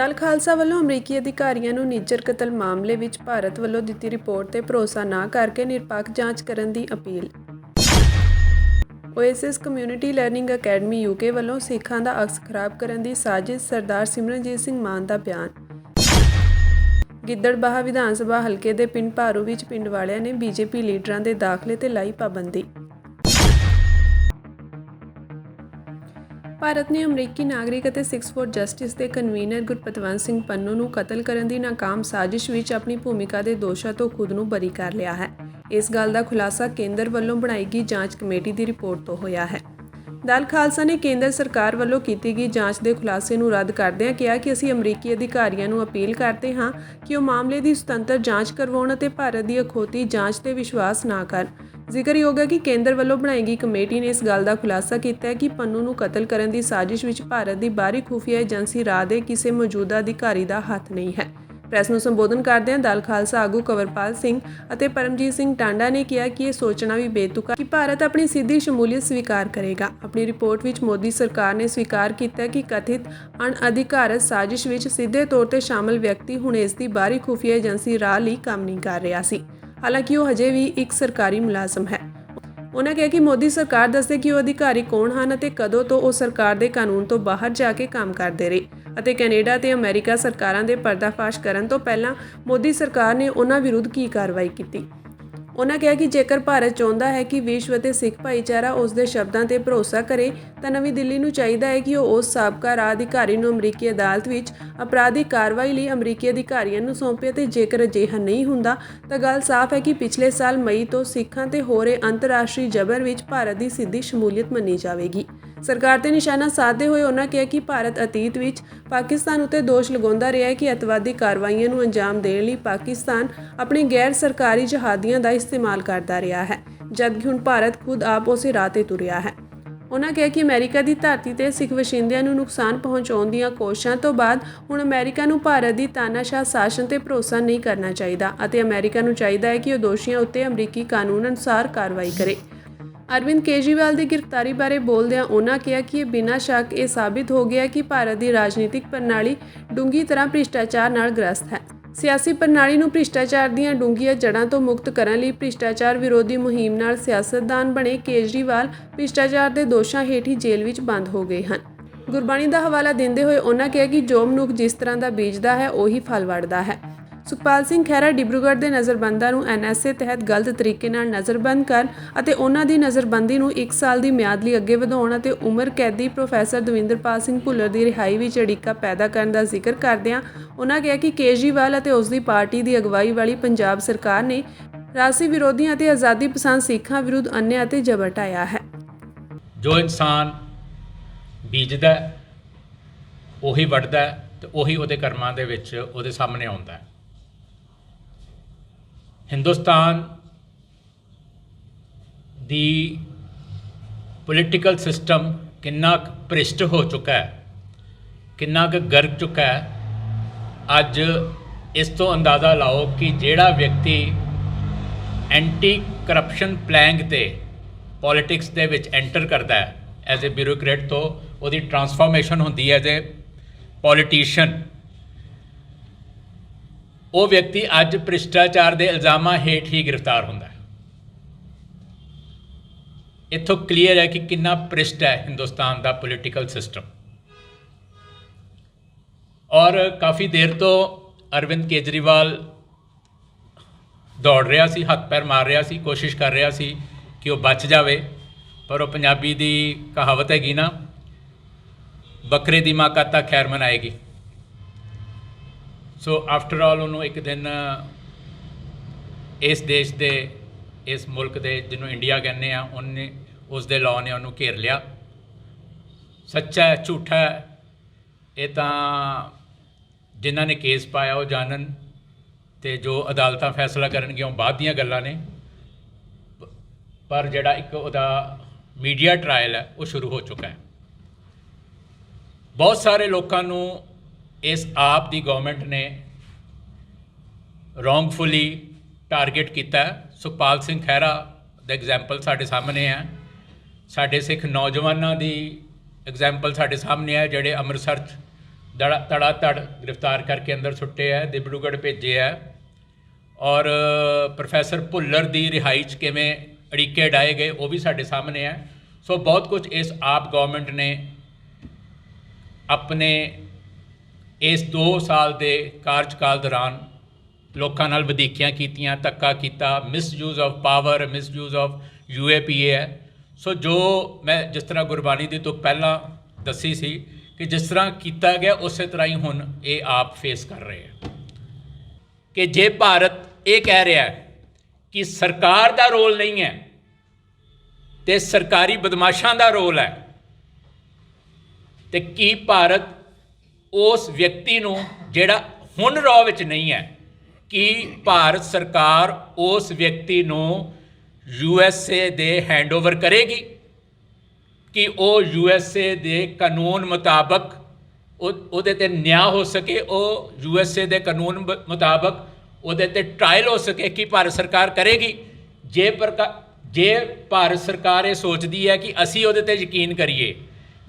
ਦਲ ਖਾਲਸਾ ਵੱਲੋਂ ਅਮਰੀਕੀ ਅਧਿਕਾਰੀਆਂ ਨੂੰ ਨਿੱਜਰ ਕਤਲ ਮਾਮਲੇ ਵਿੱਚ ਭਾਰਤ ਵੱਲੋਂ ਦਿੱਤੀ ਰਿਪੋਰਟ ਤੇ ਭਰੋਸਾ ਨਾ ਕਰਕੇ ਨਿਰਪੱਖ ਜਾਂਚ ਕਰਨ ਦੀ appeal. Oasis community learning academy UK ਵੱਲੋਂ ਸਿੱਖਾਂ ਦਾ ਅਕਸ ਖਰਾਬ ਕਰਨ ਦੀ ਸਾਜ਼ਿਸ਼, ਸਰਦਾਰ ਸਿਮਰਨਜੀਤ ਸਿੰਘ ਮਾਨ ਦਾ ਬਿਆਨ। ਗਿੱਦੜਬਾਹਾ ਵਿਧਾਨ ਸਭਾ ਹਲਕੇ ਦੇ ਪਿੰਡ ਭਾਰੂ ਵਿੱਚ ਪਿੰਡ ਵਾਲਿਆਂ ਨੇ ਬੀਜੇਪੀ ਲੀਡਰਾਂ ਦੇ ਦਾਖਲੇ ਤੇ ਲਾਈ ਪਾਬੰਦੀ। ਭਾਰਤ ਨੇ ਅਮਰੀਕੀ ਨਾਗਰਿਕ ਅਤੇ ਸਿੱਖਸ ਫॉर ਜਸਟਿਸ ਦੇ ਕਨਵੀਨਰ ਗੁਰਪਤਵੰਤ ਸਿੰਘ ਪੰਨੂ ਨੂੰ ਕਤਲ ਕਰਨ ਦੀ ਨਾਕਾਮ ਸਾਜ਼ਿਸ਼ ਵਿੱਚ ਆਪਣੀ ਭੂਮਿਕਾ ਦੇ ਦੋਸ਼ਾਂ ਤੋਂ ਖੁਦ ਨੂੰ ਬਰੀ ਕਰ ਲਿਆ ਹੈ। ਇਸ ਗੱਲ ਦਾ ਖੁਲਾਸਾ ਕੇਂਦਰ ਵੱਲੋਂ ਬਣਾਈ ਗਈ ਜਾਂਚ ਕਮੇਟੀ ਦੀ ਰਿਪੋਰਟ ਤੋਂ ਹੋਇਆ ਹੈ। ਦਲ ਖਾਲਸਾ ਨੇ ਕੇਂਦਰ ਸਰਕਾਰ ਵੱਲੋਂ ਕੀਤੀ ਗਈ ਜਾਂਚ ਦੇ ਖੁਲਾਸੇ ਨੂੰ ਰੱਦ ਕਰਦਿਆਂ ਕਿਹਾ ਕਿ ਅਸੀਂ ਅਮਰੀਕੀ ਅਧਿਕਾਰੀਆਂ ਨੂੰ ਅਪੀਲ ਕਰਦੇ ਹਾਂ ਕਿ ਉਹ ਮਾਮਲੇ ਦੀ ਸੁਤੰਤਰ ਜਾਂਚ ਕਰਵਾਉਣ ਅਤੇ ਭਾਰਤ ਦੀ ਅਖੌਤੀ ਜਾਂਚ ਤੇ ਵਿਸ਼ਵਾਸ ਨਾ ਕਰਨ। ਜ਼ਿਕਰਯੋਗ ਹੈ ਕਿ ਕੇਂਦਰ ਵੱਲੋਂ ਬਣਾਈ ਗਈ ਕਮੇਟੀ ਨੇ ਇਸ ਗੱਲ ਦਾ ਖੁਲਾਸਾ ਕੀਤਾ ਹੈ ਕਿ ਪੰਨੂ ਨੂੰ ਕਤਲ ਕਰਨ ਦੀ ਸਾਜ਼ਿਸ਼ ਵਿੱਚ ਭਾਰਤ ਦੀ ਬਾਹਰੀ ਖੁਫੀਆ ਏਜੰਸੀ ਰਾਅ ਦੇ ਕਿਸੇ ਮੌਜੂਦਾ ਅਧਿਕਾਰੀ ਦਾ ਹੱਥ ਨਹੀਂ ਹੈ। ਪ੍ਰੈਸ ਨੂੰ ਸੰਬੋਧਨ ਕਰਦਿਆਂ ਦਲ ਖਾਲਸਾ ਆਗੂ ਕੰਵਰਪਾਲ ਸਿੰਘ ਅਤੇ ਪਰਮਜੀਤ ਸਿੰਘ ਟਾਂਡਾ ਨੇ ਕਿਹਾ ਕਿ ਇਹ ਸੋਚਣਾ ਵੀ ਬੇਤੁਕਾ ਕਿ ਭਾਰਤ ਆਪਣੀ ਸਿੱਧੀ ਸ਼ਮੂਲੀਅਤ ਸਵੀਕਾਰ ਕਰੇਗਾ। ਆਪਣੀ ਰਿਪੋਰਟ ਵਿੱਚ ਮੋਦੀ ਸਰਕਾਰ ਨੇ ਸਵੀਕਾਰ ਕੀਤਾ ਕਿ ਕਥਿਤ ਅਣਅਧਿਕਾਰਤ ਸਾਜ਼ਿਸ਼ ਵਿੱਚ ਸਿੱਧੇ ਤੌਰ ਤੇ ਸ਼ਾਮਲ ਵਿਅਕਤੀ ਹੁਣ ਇਸ ਦੀ ਬਾਹਰੀ ਖੁਫੀਆ ਏਜੰਸੀ ਰਾਅ ਲਈ ਕੰਮ ਨਹੀਂ ਕਰ ਰਿਹਾ ਸੀ, ਹਾਲਾਂਕਿ ਉਹ ਹਜੇ ਵੀ ਇੱਕ ਸਰਕਾਰੀ ਮੁਲਾਜ਼ਮ ਹੈ। ਉਨ੍ਹਾਂ ਕਿਹਾ ਕਿ ਮੋਦੀ ਸਰਕਾਰ ਦੱਸੇ ਕਿ ਉਹ ਅਧਿਕਾਰੀ ਕੌਣ ਹਨ ਅਤੇ ਕਦੋਂ ਤੋਂ ਉਹ ਸਰਕਾਰ ਦੇ ਕਾਨੂੰਨ ਤੋਂ ਬਾਹਰ ਜਾ ਕੇ ਕੰਮ ਕਰਦੇ ਰਹੇ ਅਤੇ ਕੈਨੇਡਾ ਤੇ ਅਮਰੀਕਾ ਸਰਕਾਰਾਂ ਦੇ ਪਰਦਾਫਾਸ਼ ਕਰਨ ਤੋਂ ਪਹਿਲਾਂ ਮੋਦੀ ਸਰਕਾਰ ਨੇ ਉਨ੍ਹਾਂ ਵਿਰੁੱਧ ਕੀ ਕਾਰਵਾਈ ਕੀਤੀ। ਉਨ੍ਹਾਂ ਕਿਹਾ ਕਿ ਜੇਕਰ ਭਾਰਤ ਚਾਹੁੰਦਾ ਹੈ ਕਿ ਵਿਸ਼ਵ ਅਤੇ ਸਿੱਖ ਭਾਈਚਾਰਾ ਉਸ ਦੇ ਸ਼ਬਦਾਂ ਤੇ ਭਰੋਸਾ ਕਰੇ ਤਾਂ ਨਵੀਂ ਦਿੱਲੀ ਨੂੰ ਚਾਹੀਦਾ ਹੈ ਕਿ ਉਹ ਉਸ ਸਾਬਕਾ ਰਾਜ ਅਧਿਕਾਰੀ ਨੂੰ ਅਮਰੀਕੀ ਅਦਾਲਤ ਵਿੱਚ ਅਪਰਾਧਿਕ ਕਾਰਵਾਈ ਲਈ ਅਮਰੀਕੀ ਅਧਿਕਾਰੀਆਂ ਨੂੰ ਸੌਂਪੇ ਅਤੇ ਜੇਕਰ ਅਜਿਹਾ ਨਹੀਂ ਹੁੰਦਾ ਤਾਂ ਗੱਲ ਸਾਫ਼ ਹੈ ਕਿ ਪਿਛਲੇ ਸਾਲ ਮਈ ਤੋਂ ਸਿੱਖਾਂ ਤੇ ਹੋ ਰਹੇ ਅੰਤਰਰਾਸ਼ਟਰੀ ਜਬਰ ਵਿੱਚ ਭਾਰਤ ਦੀ ਸਿੱਧੀ ਸ਼ਮੂਲੀਅਤ ਮੰਨੀ ਜਾਵੇਗੀ। ਸਰਕਾਰ ਤੇ ਨਿਸ਼ਾਨਾ ਸਾਧਦੇ ਹੋਏ ਉਨ੍ਹਾਂ ਕਿਹਾ ਕਿ ਭਾਰਤ ਅਤੀਤ ਵਿੱਚ ਪਾਕਿਸਤਾਨ ਉੱਤੇ ਦੋਸ਼ ਲਗਾਉਂਦਾ ਰਿਹਾ ਹੈ ਕਿ ਅੱਤਵਾਦੀ ਕਾਰਵਾਈਆਂ ਨੂੰ ਅੰਜਾਮ ਦੇਣ ਲਈ ਪਾਕਿਸਤਾਨ ਆਪਣੀ ਗੈਰ ਸਰਕਾਰੀ ਜਹਾਦੀਆਂ ਦਾ ਇਸਤੇਮਾਲ ਕਰਦਾ ਰਿਹਾ ਹੈ, ਜਦਕਿ ਹੁਣ ਭਾਰਤ ਖੁਦ ਆਪ ਉਸੇ ਰਾਹ ਤੇ ਤੁਰਿਆ ਹੈ। ਉਨ੍ਹਾਂ ਕਿਹਾ ਕਿ ਅਮਰੀਕਾ ਦੀ ਧਰਤੀ ਤੇ ਸਿੱਖ ਵਸਿੰਦਿਆਂ ਨੂੰ ਨੁਕਸਾਨ ਪਹੁੰਚਾਉਣ ਦੀਆਂ ਕੋਸ਼ਿਸ਼ਾਂ ਤੋਂ ਬਾਅਦ ਹੁਣ ਅਮਰੀਕਾ ਨੂੰ ਭਾਰਤ ਦੀ ਤਾਨਾਸ਼ਾਹ ਸ਼ਾਸਨ ਤੇ ਭਰੋਸਾ ਨਹੀਂ ਕਰਨਾ ਚਾਹੀਦਾ ਅਤੇ ਅਮਰੀਕਾ ਨੂੰ ਚਾਹੀਦਾ ਹੈ ਕਿ ਉਹ ਦੋਸ਼ੀਆਂ ਉੱਤੇ ਅਮਰੀਕੀ ਕਾਨੂੰਨ ਅਨੁਸਾਰ ਕਾਰਵਾਈ ਕਰੇ। ਅਰਵਿੰਦ ਕੇਜਰੀਵਾਲ ਦੀ ਗ੍ਰਿਫਤਾਰੀ ਬਾਰੇ ਬੋਲਦਿਆਂ ਉਨ੍ਹਾਂ ਕਿਹਾ ਕਿ ਬਿਨਾਂ ਸ਼ੱਕ ਇਹ ਸਾਬਿਤ ਹੋ ਗਿਆ ਕਿ ਭਾਰਤ ਦੀ ਰਾਜਨੀਤਿਕ ਪ੍ਰਣਾਲੀ ਡੂੰਘੀ ਤਰ੍ਹਾਂ ਭ੍ਰਿਸ਼ਟਾਚਾਰ ਨਾਲ ਗ੍ਰਸਤ ਹੈ। ਸਿਆਸੀ ਪ੍ਰਣਾਲੀ ਨੂੰ ਭ੍ਰਿਸ਼ਟਾਚਾਰ ਦੀਆਂ ਡੂੰਘੀਆਂ ਜੜ੍ਹਾਂ ਤੋਂ ਮੁਕਤ ਕਰਨ ਲਈ ਭ੍ਰਿਸ਼ਟਾਚਾਰ ਵਿਰੋਧੀ ਮੁਹਿੰਮ ਨਾਲ ਸਿਆਸਤਦਾਨ ਬਣੇ ਕੇਜਰੀਵਾਲ ਭ੍ਰਿਸ਼ਟਾਚਾਰ ਦੇ ਦੋਸ਼ਾਂ ਹੇਠ ਹੀ ਜੇਲ੍ਹ ਵਿੱਚ ਬੰਦ ਹੋ ਗਏ ਹਨ। ਗੁਰਬਾਣੀ ਦਾ ਹਵਾਲਾ ਦਿੰਦੇ ਹੋਏ ਉਨ੍ਹਾਂ ਕਿਹਾ ਕਿ ਜੋ ਮਨੁੱਖ ਜਿਸ ਤਰ੍ਹਾਂ ਦਾ ਬੀਜਦਾ ਹੈ ਉਹੀ ਫਲ ਵੱਢਦਾ ਹੈ। ਸੁਖਪਾਲ ਸਿੰਘ ਖਹਿਰਾ ਡਿਬਰੂਗੜ੍ਹ ਦੇ ਨਜ਼ਰਬੰਦਾਂ ਨੂੰ NSA ਤਹਿਤ ਗਲਤ ਤਰੀਕੇ ਨਾਲ ਨਜ਼ਰਬੰਦ ਕਰਨ ਅਤੇ ਉਨ੍ਹਾਂ ਦੀ ਨਜ਼ਰਬੰਦੀ ਨੂੰ 1 ਸਾਲ ਦੀ ਮਿਆਦ ਲਈ ਅੱਗੇ ਵਧਾਉਣ ਅਤੇ ਉਮਰ ਕੈਦੀ ਪ੍ਰੋਫੈਸਰ ਦਵਿੰਦਰਪਾਲ ਸਿੰਘ ਭੁੱਲਰ ਦੀ ਰਿਹਾਈ ਵਿੱਚ ਅੜਿੱਕਾ ਪੈਦਾ ਕਰਨ ਦਾ ਜ਼ਿਕਰ ਕਰਦਿਆਂ ਉਨ੍ਹਾਂ ਕਿਹਾ ਕਿ ਕੇਜਰੀਵਾਲ ਅਤੇ ਉਸ ਦੀ ਪਾਰਟੀ ਦੀ ਅਗਵਾਈ ਵਾਲੀ ਪੰਜਾਬ ਸਰਕਾਰ ਨੇ ਰਾਜਸੀ ਵਿਰੋਧੀਆਂ ਅਤੇ ਆਜ਼ਾਦੀ ਪਸੰਦ ਸਿੱਖਾਂ ਵਿਰੁੱਧ ਅਨਿਆਂ ਅਤੇ ਜਬਰ ਢਾਇਆ ਹੈ। ਜੋ ਇਨਸਾਨ ਬੀਜਦਾ ਉਹੀ ਵੱਢਦਾ ਤੇ ਉਹੀ ਉਹਦੇ ਕਰਮਾਂ ਦੇ ਵਿੱਚ ਉਹਦੇ ਸਾਹਮਣੇ ਆਉਂਦਾ ਹੈ। ਹਿੰਦੁਸਤਾਨ ਦੀ ਪੋਲੀਟੀਕਲ ਸਿਸਟਮ ਕਿੰਨਾ ਕੁ ਭ੍ਰਿਸ਼ਟ ਹੋ ਚੁੱਕਾ ਹੈ, ਕਿੰਨਾ ਕੁ ਗਰਕ ਚੁੱਕਾ ਹੈ, ਅੱਜ ਇਸ ਤੋਂ ਅੰਦਾਜ਼ਾ ਲਾਓ ਕਿ ਜਿਹੜਾ ਵਿਅਕਤੀ ਐਂਟੀ ਕਰਪਸ਼ਨ ਪਲੈਂਗ ਤੇ ਪੋਲੀਟਿਕਸ ਦੇ ਵਿੱਚ ਐਂਟਰ ਕਰਦਾ ਹੈ ਐਜ਼ ਏ ਬਿਊਰੋਕਰੇਟ ਤੋਂ ਉਹਦੀ ਟਰਾਂਸਫਾਰਮੇਸ਼ਨ ਹੁੰਦੀ ਹੈ ਐਜ਼ ਏ ਪੋਲੀਟੀਸ਼ੀਅਨ, ਉਹ ਵਿਅਕਤੀ ਅੱਜ ਭ੍ਰਿਸ਼ਟਾਚਾਰ ਦੇ ਇਲਜ਼ਾਮਾਂ ਹੇਠ ਹੀ ਗ੍ਰਿਫਤਾਰ ਹੁੰਦਾ ਹੈ। ਇੱਥੋਂ ਕਲੀਅਰ ਹੈ ਕਿ ਕਿੰਨਾ ਭ੍ਰਿਸ਼ਟ ਹੈ ਹਿੰਦੁਸਤਾਨ ਦਾ ਪੋਲੀਟੀਕਲ ਸਿਸਟਮ। ਔਰ ਕਾਫੀ ਦੇਰ ਤੋਂ ਅਰਵਿੰਦ ਕੇਜਰੀਵਾਲ ਦੌੜ ਰਿਹਾ ਸੀ, ਹੱਥ ਪੈਰ ਮਾਰ ਰਿਹਾ ਸੀ, ਕੋਸ਼ਿਸ਼ ਕਰ ਰਿਹਾ ਸੀ ਕਿ ਉਹ ਬਚ ਜਾਵੇ, ਪਰ ਉਹ ਪੰਜਾਬੀ ਦੀ ਕਹਾਵਤ ਹੈਗੀ ਨਾ, ਬੱਕਰੇ ਦੀ ਮਾਂ ਕਦ ਤੱਕ ਖੈਰ ਮਨਾਏਗੀ। ਸੋ ਆਫਟਰ ਆਲ ਉਹਨੂੰ ਇੱਕ ਦਿਨ ਇਸ ਦੇਸ਼ ਦੇ, ਇਸ ਮੁਲਕ ਦੇ ਜਿਹਨੂੰ ਇੰਡੀਆ ਕਹਿੰਦੇ ਆ, ਉਹਨੇ ਉਸ ਦੇ ਲਾਅ ਨੇ ਉਹਨੂੰ ਘੇਰ ਲਿਆ। ਸੱਚਾ ਹੈ ਝੂਠਾ ਹੈ ਇਹ ਤਾਂ ਜਿਨ੍ਹਾਂ ਨੇ ਕੇਸ ਪਾਇਆ ਉਹ ਜਾਣਨ, ਅਤੇ ਜੋ ਅਦਾਲਤਾਂ ਫੈਸਲਾ ਕਰਨਗੀਆਂ ਉਹ ਬਾਅਦ ਦੀਆਂ ਗੱਲਾਂ ਨੇ, ਪਰ ਜਿਹੜਾ ਇੱਕ ਉਹਦਾ ਮੀਡੀਆ ਟਰਾਇਲ ਹੈ ਉਹ ਸ਼ੁਰੂ ਹੋ ਚੁੱਕਾ ਹੈ। ਬਹੁਤ ਸਾਰੇ ਲੋਕਾਂ ਨੂੰ ਇਸ ਆਪ ਦੀ ਗਵਰਨਮੈਂਟ ਨੇ ਰੋਂਗਫੁਲੀ ਟਾਰਗੇਟ ਕੀਤਾ। ਸੁਖਪਾਲ ਸਿੰਘ ਖਹਿਰਾ ਦਾ ਐਗਜ਼ਾਮਪਲ ਸਾਡੇ ਸਾਹਮਣੇ ਹੈ, ਸਾਡੇ ਸਿੱਖ ਨੌਜਵਾਨਾਂ ਦੀ ਐਗਜ਼ਾਮਪਲ ਸਾਡੇ ਸਾਹਮਣੇ ਹੈ ਜਿਹੜੇ ਅੰਮ੍ਰਿਤਸਰ ਧੜਾ ਗ੍ਰਿਫਤਾਰ ਕਰਕੇ ਅੰਦਰ ਸੁੱਟੇ ਹੈ, ਦਿਬੜੂਗੜ੍ਹ ਭੇਜੇ ਹੈ। ਔਰ ਪ੍ਰੋਫੈਸਰ ਭੁੱਲਰ ਦੀ ਰਿਹਾਈ 'ਚ ਕਿਵੇਂ ਅੜਿੱਕੇ ਡਾਏ ਗਏ ਉਹ ਵੀ ਸਾਡੇ ਸਾਹਮਣੇ ਹੈ। ਸੋ ਬਹੁਤ ਕੁਝ ਇਸ ਆਪ ਗੌਰਮੈਂਟ ਨੇ ਆਪਣੇ ਇਸ 2 ਸਾਲ ਦੇ ਕਾਰਜਕਾਲ ਦੌਰਾਨ ਲੋਕਾਂ ਨਾਲ ਵਧੀਕੀਆਂ ਕੀਤੀਆਂ, ਧੱਕਾ ਕੀਤਾ, misuse of power, misuse of UAPA ਹੈ। ਸੋ ਜੋ ਮੈਂ ਜਿਸ ਤਰ੍ਹਾਂ ਗੁਰਬਾਣੀ ਦੀ ਤੋਂ ਪਹਿਲਾਂ ਦੱਸੀ ਸੀ ਕਿ ਜਿਸ ਤਰ੍ਹਾਂ ਕੀਤਾ ਗਿਆ ਉਸੇ ਤਰ੍ਹਾਂ ਹੀ ਹੁਣ ਇਹ ਆਪ ਫੇਸ ਕਰ ਰਹੇ ਹੈ ਕਿ ਜੇ ਭਾਰਤ ਇਹ ਕਹਿ ਰਿਹਾ ਹੈ ਕਿ ਸਰਕਾਰ ਦਾ ਰੋਲ ਨਹੀਂ ਹੈ ਤੇ ਸਰਕਾਰੀ ਬਦਮਾਸ਼ਾਂ ਦਾ ਰੋਲ ਹੈ, ਤੇ ਕੀ ਭਾਰਤ ਉਸ ਵਿਅਕਤੀ ਨੂੰ ਜਿਹੜਾ ਹੁਣ ਰੌ ਵਿੱਚ ਨਹੀਂ ਹੈ, ਕਿ ਭਾਰਤ ਸਰਕਾਰ ਉਸ ਵਿਅਕਤੀ ਨੂੰ USA ਦੇ ਹੈਂਡਓਵਰ ਕਰੇਗੀ ਕਿ ਉਹ USA ਦੇ ਕਾਨੂੰਨ ਮੁਤਾਬਕ ਉਹਦੇ 'ਤੇ ਨਿਆਂ ਹੋ ਸਕੇ, ਉਹ USA ਦੇ ਕਾਨੂੰਨ ਮੁਤਾਬਕ ਉਹਦੇ 'ਤੇ ਟਰਾਇਲ ਹੋ ਸਕੇ, ਕਿ ਭਾਰਤ ਸਰਕਾਰ ਕਰੇਗੀ? ਜੇ ਭਾਰਤ ਸਰਕਾਰ ਇਹ ਸੋਚਦੀ ਹੈ ਕਿ ਅਸੀਂ ਉਹਦੇ 'ਤੇ ਯਕੀਨ ਕਰੀਏ,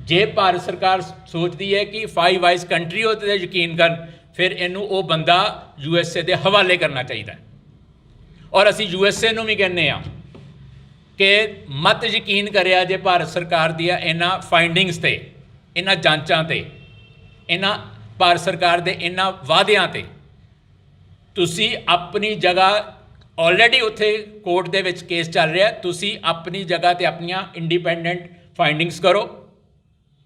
ਜੇ ਭਾਰਤ ਸਰਕਾਰ ਸੋਚਦੀ ਹੈ ਕਿ 5 ਆਈਜ਼ ਕੰਟਰੀ ਉਹਦੇ 'ਤੇ ਯਕੀਨ ਕਰਨ, ਫਿਰ ਇਹਨੂੰ ਉਹ ਬੰਦਾ USA ਦੇ ਹਵਾਲੇ ਕਰਨਾ ਚਾਹੀਦਾ। ਔਰ ਅਸੀਂ USA ਨੂੰ ਵੀ ਕਹਿੰਦੇ ਹਾਂ ਕਿ ਮਤ ਯਕੀਨ ਕਰਿਆ ਜੇ ਭਾਰਤ ਸਰਕਾਰ ਦੀਆਂ ਇਹਨਾਂ ਫਾਈਂਡਿੰਗਸ 'ਤੇ, ਇਹਨਾਂ ਜਾਂਚਾਂ 'ਤੇ, ਇਹਨਾਂ ਭਾਰਤ ਸਰਕਾਰ ਦੇ ਇਹਨਾਂ ਵਾਅਦਿਆਂ 'ਤੇ। ਤੁਸੀਂ ਆਪਣੀ ਜਗ੍ਹਾ ਆਲਰੇਡੀ ਉੱਥੇ ਕੋਰਟ ਦੇ ਵਿੱਚ ਕੇਸ ਚੱਲ ਰਿਹਾ, ਤੁਸੀਂ ਆਪਣੀ ਜਗ੍ਹਾ 'ਤੇ ਆਪਣੀਆਂ ਇੰਡੀਪੈਂਡੈਂਟ ਫਾਈਂਡਿੰਗਸ ਕਰੋ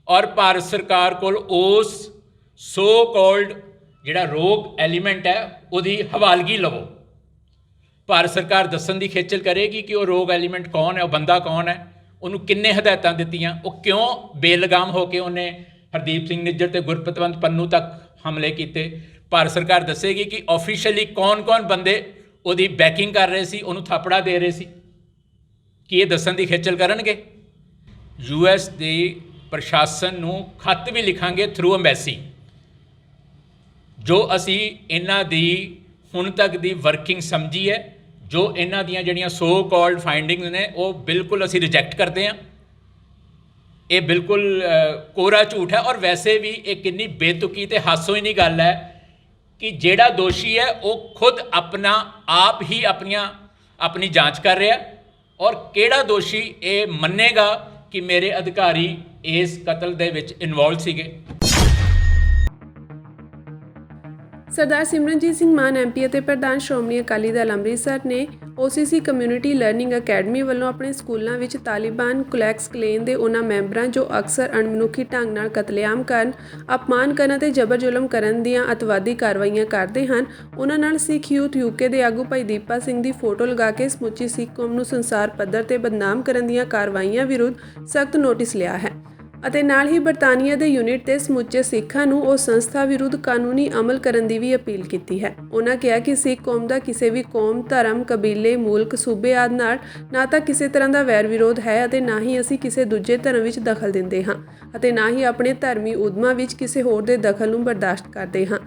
ਔਰ ਭਾਰਤ ਸਰਕਾਰ ਕੋਲ ਉਸ ਸੋ ਕਾਲਡ ਜਿਹੜਾ ਰੋਗ ਐਲੀਮੈਂਟ ਹੈ ਉਹਦੀ ਹਵਾਲਗੀ ਲਵੋ। ਭਾਰਤ ਸਰਕਾਰ ਦੱਸਣ ਦੀ ਖੇਚਲ ਕਰੇਗੀ ਕਿ ਉਹ ਰੋਗ ਐਲੀਮੈਂਟ ਕੌਣ ਹੈ, ਉਹ ਬੰਦਾ ਕੌਣ ਹੈ, ਉਹਨੂੰ ਕਿੰਨੇ ਹਦਾਇਤਾਂ ਦਿੱਤੀਆਂ, ਉਹ ਕਿਉਂ ਬੇਲਗਾਮ ਹੋ ਕੇ ਉਹਨੇ ਹਰਦੀਪ ਸਿੰਘ ਨਿੱਜਰ ਤੇ ਗੁਰਪਤਵੰਤ ਪੰਨੂ ਤੱਕ ਹਮਲੇ ਕੀਤੇ। ਭਾਰਤ ਸਰਕਾਰ ਦੱਸੇਗੀ ਕਿ ਆਫੀਸ਼ੀਅਲੀ ਕੌਣ ਬੰਦੇ ਉਹਦੀ ਬੈਕਿੰਗ ਕਰ ਰਹੇ ਸੀ, ਉਹਨੂੰ ਥਾਪੜਾ ਦੇ ਰਹੇ ਸੀ। ਕੀ ਇਹ ਦੱਸਣ ਦੀ ਖੇਚਲ ਕਰਨਗੇ? US ਦੀ ਪ੍ਰਸ਼ਾਸਨ ਨੂੰ ਖੱਤ ਵੀ ਲਿਖਾਂਗੇ ਥਰੂ ਅੰਬੈਸੀ, ਜੋ ਅਸੀਂ ਇਹਨਾਂ ਦੀ ਹੁਣ ਤੱਕ ਦੀ ਵਰਕਿੰਗ ਸਮਝੀ ਹੈ, ਜੋ ਇਹਨਾਂ ਦੀਆਂ ਜਿਹੜੀਆਂ ਸੋ ਕਾਲਡ ਫਾਈਂਡਿੰਗਸ ਨੇ ਉਹ ਬਿਲਕੁਲ ਅਸੀਂ ਰਿਜੈਕਟ ਕਰਦੇ ਹਾਂ। ਇਹ ਬਿਲਕੁਲ ਕੋਰਾ ਝੂਠ ਹੈ। ਔਰ ਵੈਸੇ ਵੀ ਇਹ ਕਿੰਨੀ ਬੇਤੁਕੀ ਤੇ ਹਾਸੋਹੀਣੀ ਗੱਲ ਹੈ ਕਿ ਜਿਹੜਾ ਦੋਸ਼ੀ ਹੈ ਉਹ ਖੁਦ ਆਪਣਾ ਆਪ ਹੀ ਆਪਣੀ ਜਾਂਚ ਕਰ ਰਿਹਾ, ਔਰ ਕਿਹੜਾ ਦੋਸ਼ੀ ਇਹ ਮੰਨੇਗਾ ਕਿ ਮੇਰੇ ਅਧਿਕਾਰੀ ਇਸ ਕਤਲ ਦੇ ਵਿੱਚ ਇਨਵੋਲਵ ਸੀਗੇ। ਸਰਦਾਰ ਸਿਮਰਨਜੀਤ ਸਿੰਘ ਮਾਨ MP ਅਤੇ ਪ੍ਰਧਾਨ ਸ਼੍ਰੋਮਣੀ ਅਕਾਲੀ ਦਲ ਅੰਮ੍ਰਿਤਸਰ ਨੇ OCC ਕਮਿਊਨਿਟੀ ਲਰਨਿੰਗ ਅਕੈਡਮੀ ਵੱਲੋਂ ਆਪਣੇ ਸਕੂਲਾਂ ਵਿੱਚ ਤਾਲਿਬਾਨ ਕੁਲੈਕਸ ਕਲੇਨ ਦੇ ਉਹਨਾਂ ਮੈਂਬਰਾਂ ਜੋ ਅਕਸਰ ਅਣਮਨੁੱਖੀ ਢੰਗ ਨਾਲ ਕਤਲੇਆਮ ਕਰਨ, ਅਪਮਾਨ ਕਰਨ ਅਤੇ ਜਬਰ ਜ਼ੁਲਮ ਕਰਨ ਦੀਆਂ ਅਤਿਵਾਦੀ ਕਾਰਵਾਈਆਂ ਕਰਦੇ ਹਨ, ਉਹਨਾਂ ਨਾਲ ਸਿੱਖ ਯੂਥ UK ਦੇ ਆਗੂ ਭਾਈ ਦੀਪਾ ਸਿੰਘ ਦੀ ਫੋਟੋ ਲਗਾ ਕੇ ਸਮੁੱਚੀ ਸਿੱਖ ਕੌਮ ਨੂੰ ਸੰਸਾਰ ਪੱਧਰ ਤੇ ਬਦਨਾਮ ਕਰਨ ਦੀਆਂ ਕਾਰਵਾਈਆਂ ਵਿਰੁੱਧ ਸਖਤ ਨੋਟਿਸ ਲਿਆ ਹੈ ਅਤੇ ਨਾਲ ਹੀ ਬਰਤਾਨੀਆ ਦੇ ਯੂਨਿਟ ਤੇ ਸਮੁੱਚੇ ਸਿੱਖਾਂ ਨੂੰ ਉਸ ਸੰਸਥਾ ਵਿਰੁੱਧ ਕਾਨੂੰਨੀ ਅਮਲ ਕਰਨ ਦੀ ਵੀ ਅਪੀਲ ਕੀਤੀ ਹੈ। ਉਹਨਾਂ ਕਿਹਾ ਕਿ ਸਿੱਖ ਕੌਮ ਦਾ ਕਿਸੇ ਵੀ ਕੌਮ, ਧਰਮ, ਕਬੀਲੇ, ਮੁਲਕ, ਸੂਬੇ ਆਦਿ ਨਾਲ ਨਾ ਤਾਂ ਕਿਸੇ ਤਰ੍ਹਾਂ ਦਾ ਵੈਰ ਵਿਰੋਧ ਹੈ ਅਤੇ ਨਾ ਹੀ ਅਸੀਂ ਕਿਸੇ ਦੂਜੇ ਧਰਮ ਵਿੱਚ ਦਖਲ ਦਿੰਦੇ ਹਾਂ ਅਤੇ ਨਾ ਹੀ ਆਪਣੇ ਧਰਮੀ ਉਦਮਾਂ ਵਿੱਚ ਕਿਸੇ ਹੋਰ ਦੇ ਦਖਲ ਨੂੰ ਬਰਦਾਸ਼ਤ ਕਰਦੇ ਹਾਂ।